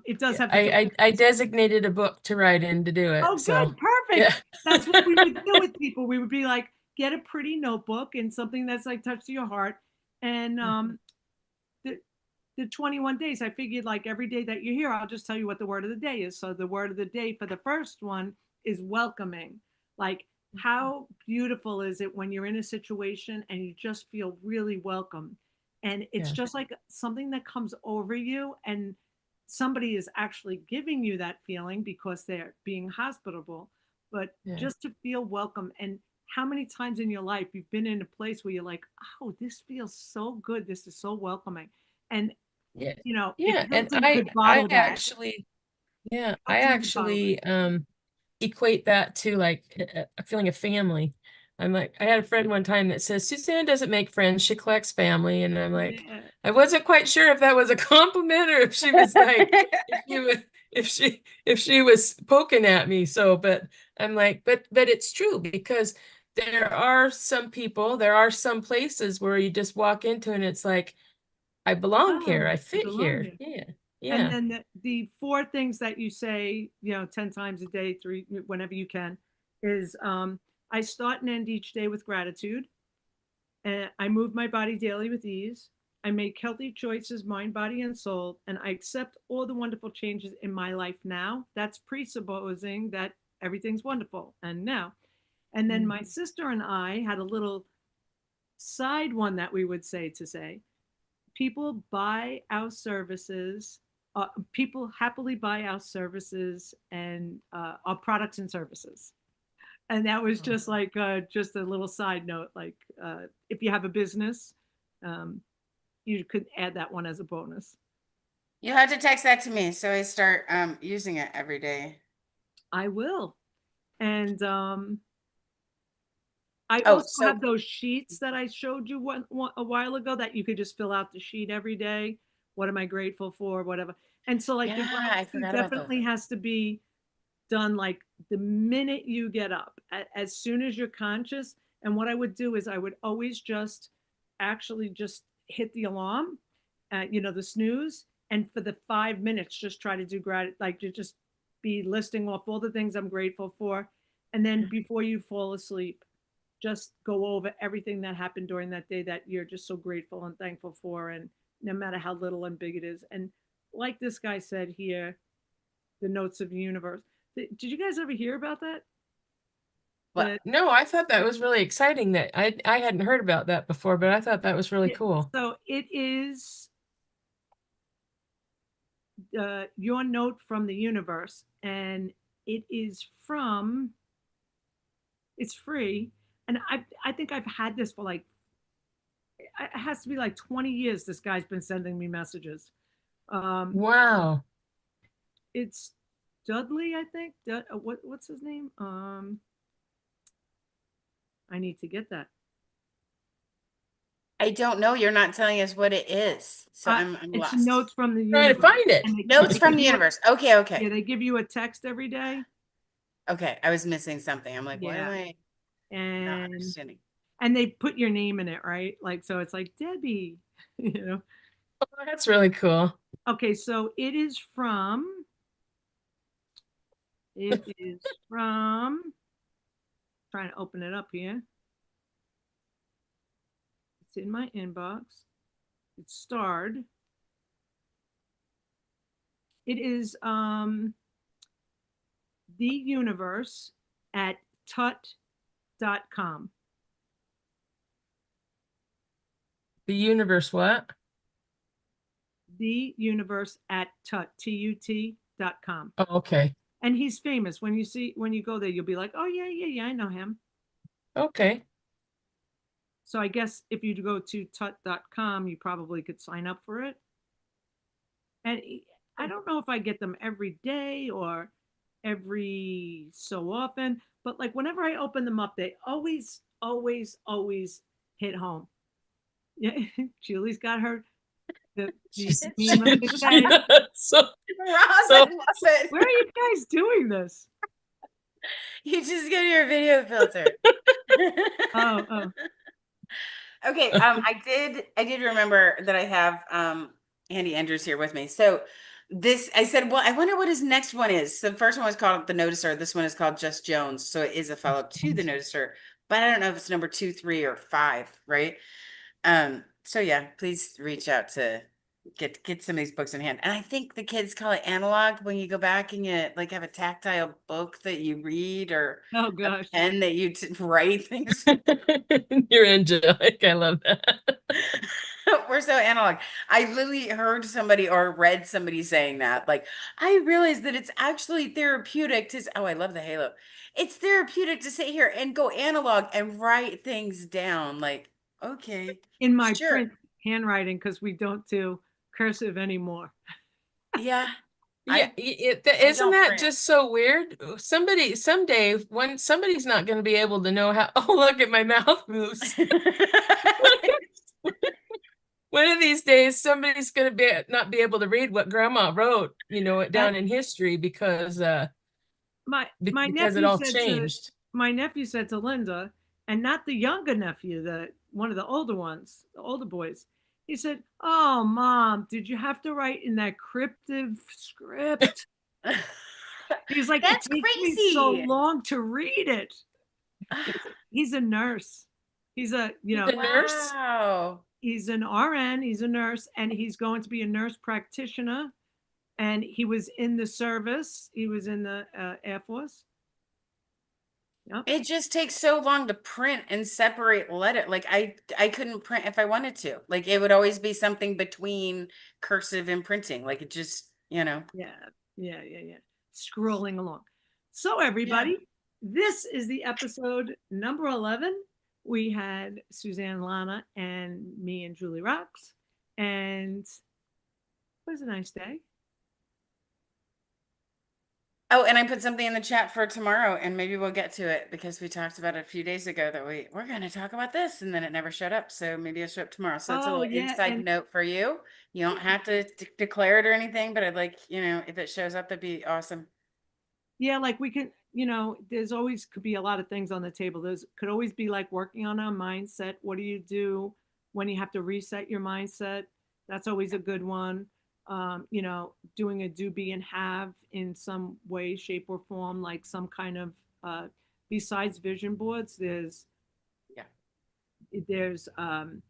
it does Yeah. have the I designated a book to write in to do it. Oh, So good, perfect. yeah. That's what we would do with people. We would be like, get a pretty notebook and something that's like touch to your heart. And the 21 days, I figured like every day that you're here, I'll just tell you what the word of the day is. So the word of the day for the first one is welcoming. Like, how beautiful is it when you're in a situation and you just feel really welcome? And it's Yeah. just like something that comes over you, and somebody is actually giving you that feeling because they're being hospitable, but Yeah. just to feel welcome. And how many times in your life you've been in a place where you're like, oh, this feels so good. This is so welcoming. And Yeah. if Yeah. And Hilton could bottle that, I Hilton could bottle actually equate that to like a feeling of family. I'm like, I had a friend one time that says Suzanne doesn't make friends, she collects family. And I'm like, yeah. I wasn't quite sure if that was a compliment or if she was like, if she was poking at me. So, but I'm like, but it's true because there are some people, there are some places where you just walk into and it's like, I belong here, Oh, I I fit belong here. here. Yeah. And Yeah. then the four things that you say, 10 times a day, three, whenever you can, is I start and end each day with gratitude. And I move my body daily with ease. I make healthy choices, mind, body, and soul. And I accept all the wonderful changes in my life now. That's presupposing that everything's wonderful and now. And then my sister and I had a little side one that we would say people buy our services. People happily buy our services and our products and services. And that was just like just a little side note. Like if you have a business, you could add that one as a bonus. You have to text that to me so I start using it every day. I will. And I Oh, also so have those sheets that I showed you a while ago that you could just fill out the sheet every day. What am I grateful for? Whatever. And so like the yeah, I gratitude forgot about those. definitely has to be done like the minute you get up, as soon as you're conscious. And what I would do is I would always just actually just hit the alarm, the snooze, and for the 5 minutes, just try to do gratitude, like to just be listing off all the things I'm grateful for. And then before you fall asleep, just go over everything that happened during that day that you're just so grateful and thankful for. And no matter how little and big it is. And like this guy said here, the notes of the universe. Did you guys ever hear about that? What? No, I thought that was really exciting that I hadn't heard about that before, but I thought that was really cool. So it is your note from the universe, and it is it's free. And I think I've had this for like, it has to be like 20 years. This guy's been sending me messages. Wow. It's Dudley, I think. What's his name? I need to get that. I don't know. You're not telling us what it is. So I'm It's lost. notes from the Trying to universe. find it. Notes from the universe. Okay, Yeah, okay. they give you a text every day. Okay, I was missing something. I'm like, why am Yeah. I not And understanding? And they put your name in it, right? Like, so it's like Debbie, you know. Oh, that's really cool. Okay, so it is from trying to open it up here. It's in my inbox. It's starred. It is the universe at tut.com. The universe, what? The universe at tut.com. Oh, okay. And he's famous. When you go there, you'll be like, oh yeah, I know him. Okay. So I guess if you go to tut.com, you probably could sign up for it. And I don't know if I get them every day or every so often, but like whenever I open them up, they always hit home. Yeah, Julie's got her the meme of the day. So, Ross, I so love it. Where are you guys doing this? You just get your video filter. Oh. Okay, I did remember that I have Andy Andrews here with me. So this, I said, well, I wonder what his next one is. So the first one was called The Noticer. This one is called Just Jones. So it is a follow-up to The Noticer, but I don't know if it's number 2, 3, or 5, right? So yeah, please reach out to get some of these books in hand. And I think the kids call it analog when you go back and you like have a tactile book that you read or Oh a gosh. pen that you write things. you're angelic. I love that. We're so analog. I literally heard somebody or read somebody saying that. Like, I realized that it's actually therapeutic to, oh, I love the halo. It's therapeutic to sit here and go analog and write things down. Like, okay, In my sure. print handwriting, because we don't do cursive anymore. Yeah. Yeah, I isn't don't that print. just so weird? Someday, when somebody's not going to be able to know how, oh, look at my mouth moves. One of these days, somebody's going to not be able to read what grandma wrote, down in history because My because it nephew all said changed. my nephew said to Linda, and not the younger nephew, one of the older ones, the older boys. He said, "Oh, Mom, did you have to write in that cryptic script?" He's like, "It That's takes me so crazy. long to read it." He's a nurse. He's a, He's a nurse. Wow. he's an RN, he's a nurse, and he's going to be a nurse practitioner. And he was in the service. He was in the Air Force. Yep. It just takes so long to print and separate letter. Like I couldn't print if I wanted to. Like it would always be something between cursive and printing. Like it just, Yeah. Scrolling along. So everybody, this is the episode number 11. We had Suzanne, Lana, and me and Julie Rocks. And it was a nice day. Oh, and I put something in the chat for tomorrow, and maybe we'll get to it because we talked about it a few days ago that we're going to talk about this, and then it never showed up. So maybe it'll show up tomorrow. So it's a Oh, little yeah, inside and- note for you. You don't have to declare it or anything, but I'd like, if it shows up, that'd be awesome. Yeah, like we can, there's always could be a lot of things on the table. There's could always be like working on our mindset. What do you do when you have to reset your mindset? That's always a good one. Doing a do, be, and have in some way, shape, or form, like some kind of besides vision boards, there's the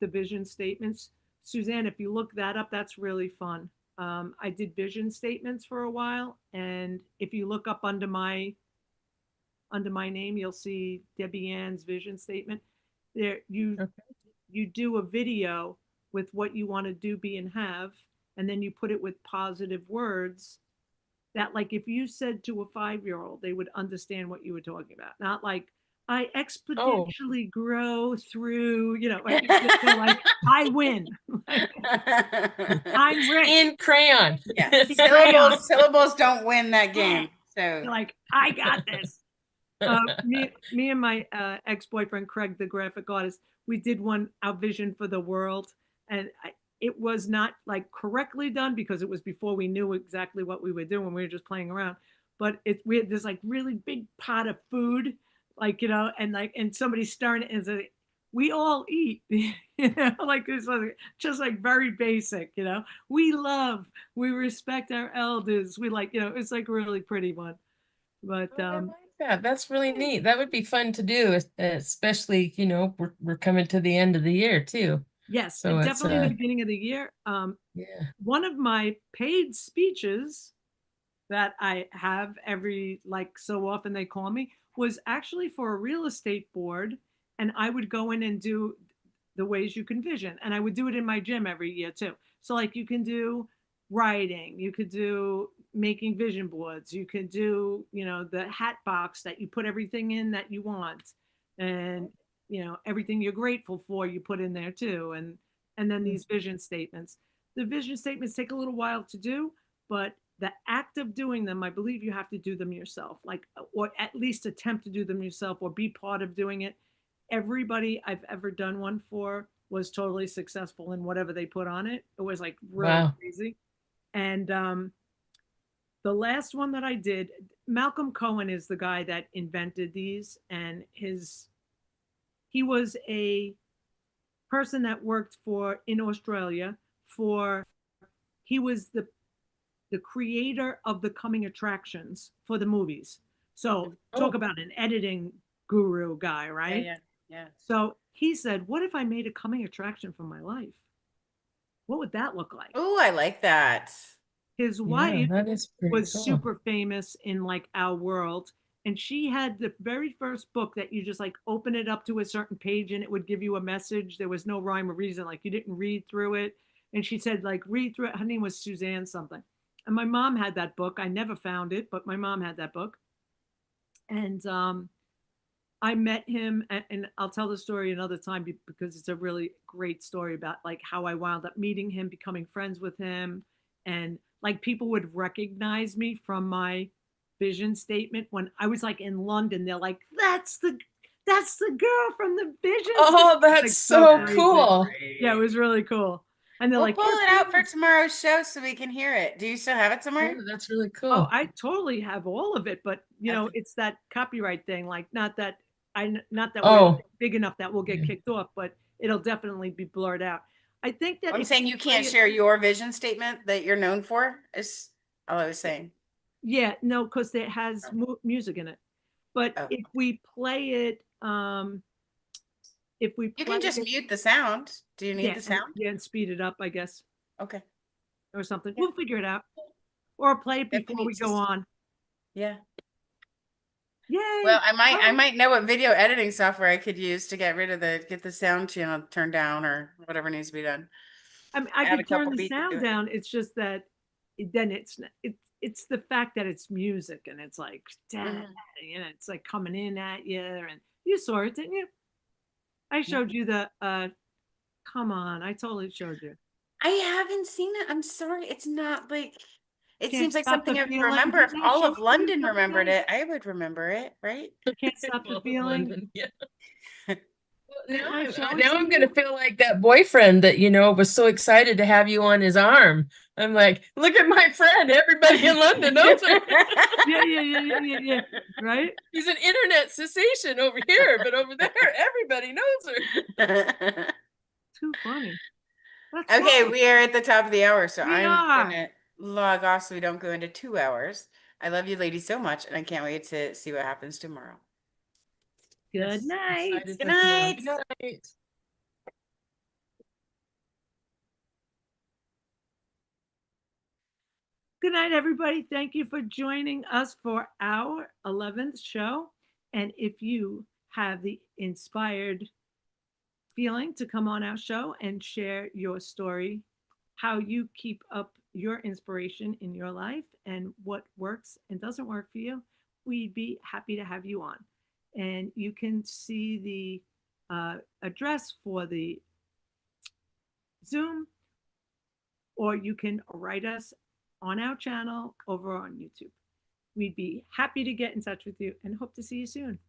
vision statements. Suzanne, if you look that up, that's really fun. I did vision statements for a while, and if you look up under my name, you'll see Debbie Ann's vision statement. There, you do a video with what you want to do, be, and have, and then you put it with positive words. That, like, if you said to a 5-year-old, they would understand what you were talking about. Not like I exponentially grow through, like I win. I'm rich. In crayon. Yeah. Syllables don't win that game. So like, I got this. Me and my ex-boyfriend, Craig, the graphic artist, we did our vision for the world. And it was not like correctly done because it was before we knew exactly what we were doing. We were just playing around. But we had this like really big pot of food like, and somebody's staring and say, we all eat, like it's like, just like very basic, we love, we respect our elders. We like, it's like a really pretty one. But Oh, I like that. That's really neat. That would be fun to do, especially, we're coming to the end of the year too. yes, So and it's definitely the beginning of the year. Yeah. One of my paid speeches that I have every, like, so often they call me, was actually for a real estate board. And I would go in and do the ways you can vision. And I would do it in my gym every year too. So like you can do writing, you could do making vision boards, you could do, the hat box that you put everything in that you want. And, everything you're grateful for, you put in there too. And then these vision statements. The vision statements take a little while to do, but the act of doing them, I believe you have to do them yourself, like, or at least attempt to do them yourself or be part of doing it. Everybody I've ever done one for was totally successful in whatever they put on it. It was like really Wow. crazy. And the last one that I did, Malcolm Cohen is the guy that invented these, and he was a person that worked in Australia he was the creator of the coming attractions for the movies. So talk about an editing guru guy, right? Yeah. So he said, what if I made a coming attraction for my life? What would that look like? Oh, I like that. His wife that is pretty was cool. super famous in like our world. And she had the very first book that you just like open it up to a certain page and it would give you a message. There was no rhyme or reason. Like you didn't read through it. And she said, like, read through it. Her name was Suzanne something. And my mom had that book. I never found it, but my mom had that book. And I met him, and I'll tell the story another time because it's a really great story about like how I wound up meeting him, becoming friends with him. And like people would recognize me from my vision statement when I was like in London. They're like, that's the girl from the vision. Oh, that's like, so crazy. cool. Yeah, it was really cool. And they're We'll like, pull it out for tomorrow's show so we can hear it. Do you still have it somewhere? Yeah, that's really cool. oh, I totally have all of it, but it's that copyright thing. Like, not that we're big enough that we'll get kicked off, but it'll definitely be blurred out. I think that I'm saying you can't share your vision statement that you're known for. Is all I was saying. Yeah, no, because it has music in it. But if we play it, you can just mute the sound. Do you need the sound? And speed it up, I guess. Okay. Or something. Yeah. We'll figure it out. Or play it before we go on. Yeah. Yay. Well, I might know what video editing software I could use to get the sound channel turned down or whatever needs to be done. I mean, I could turn the sound down. It's just that then it's the fact that it's music and it's like, it's like coming in at you, and you saw it, didn't you? I showed you the come on, I totally showed you. I haven't seen it. I'm sorry. It's not like it seems like stop the something I would feeling. remember. If Didn't I all show of you London something? remembered it, I would remember it, right? Can't stop the feeling. London, yeah. Now I'm gonna feel like that boyfriend that was so excited to have you on his arm. I'm like, look at my friend. Everybody in London knows her. Yeah. Right? He's an internet sensation over here, but over there, everybody knows her. Too funny. That's okay, funny. we are at the top of the hour, so I'm gonna log off so we don't go into 2 hours. I love you ladies so much, and I can't wait to see what happens tomorrow. Good night. Good night. Good night. Good night, everybody. Thank you for joining us for our 11th show. And if you have the inspired feeling to come on our show and share your story, how you keep up your inspiration in your life and what works and doesn't work for you, we'd be happy to have you on. And you can see the address for the Zoom, or you can write us on our channel over on YouTube. We'd be happy to get in touch with you and hope to see you soon.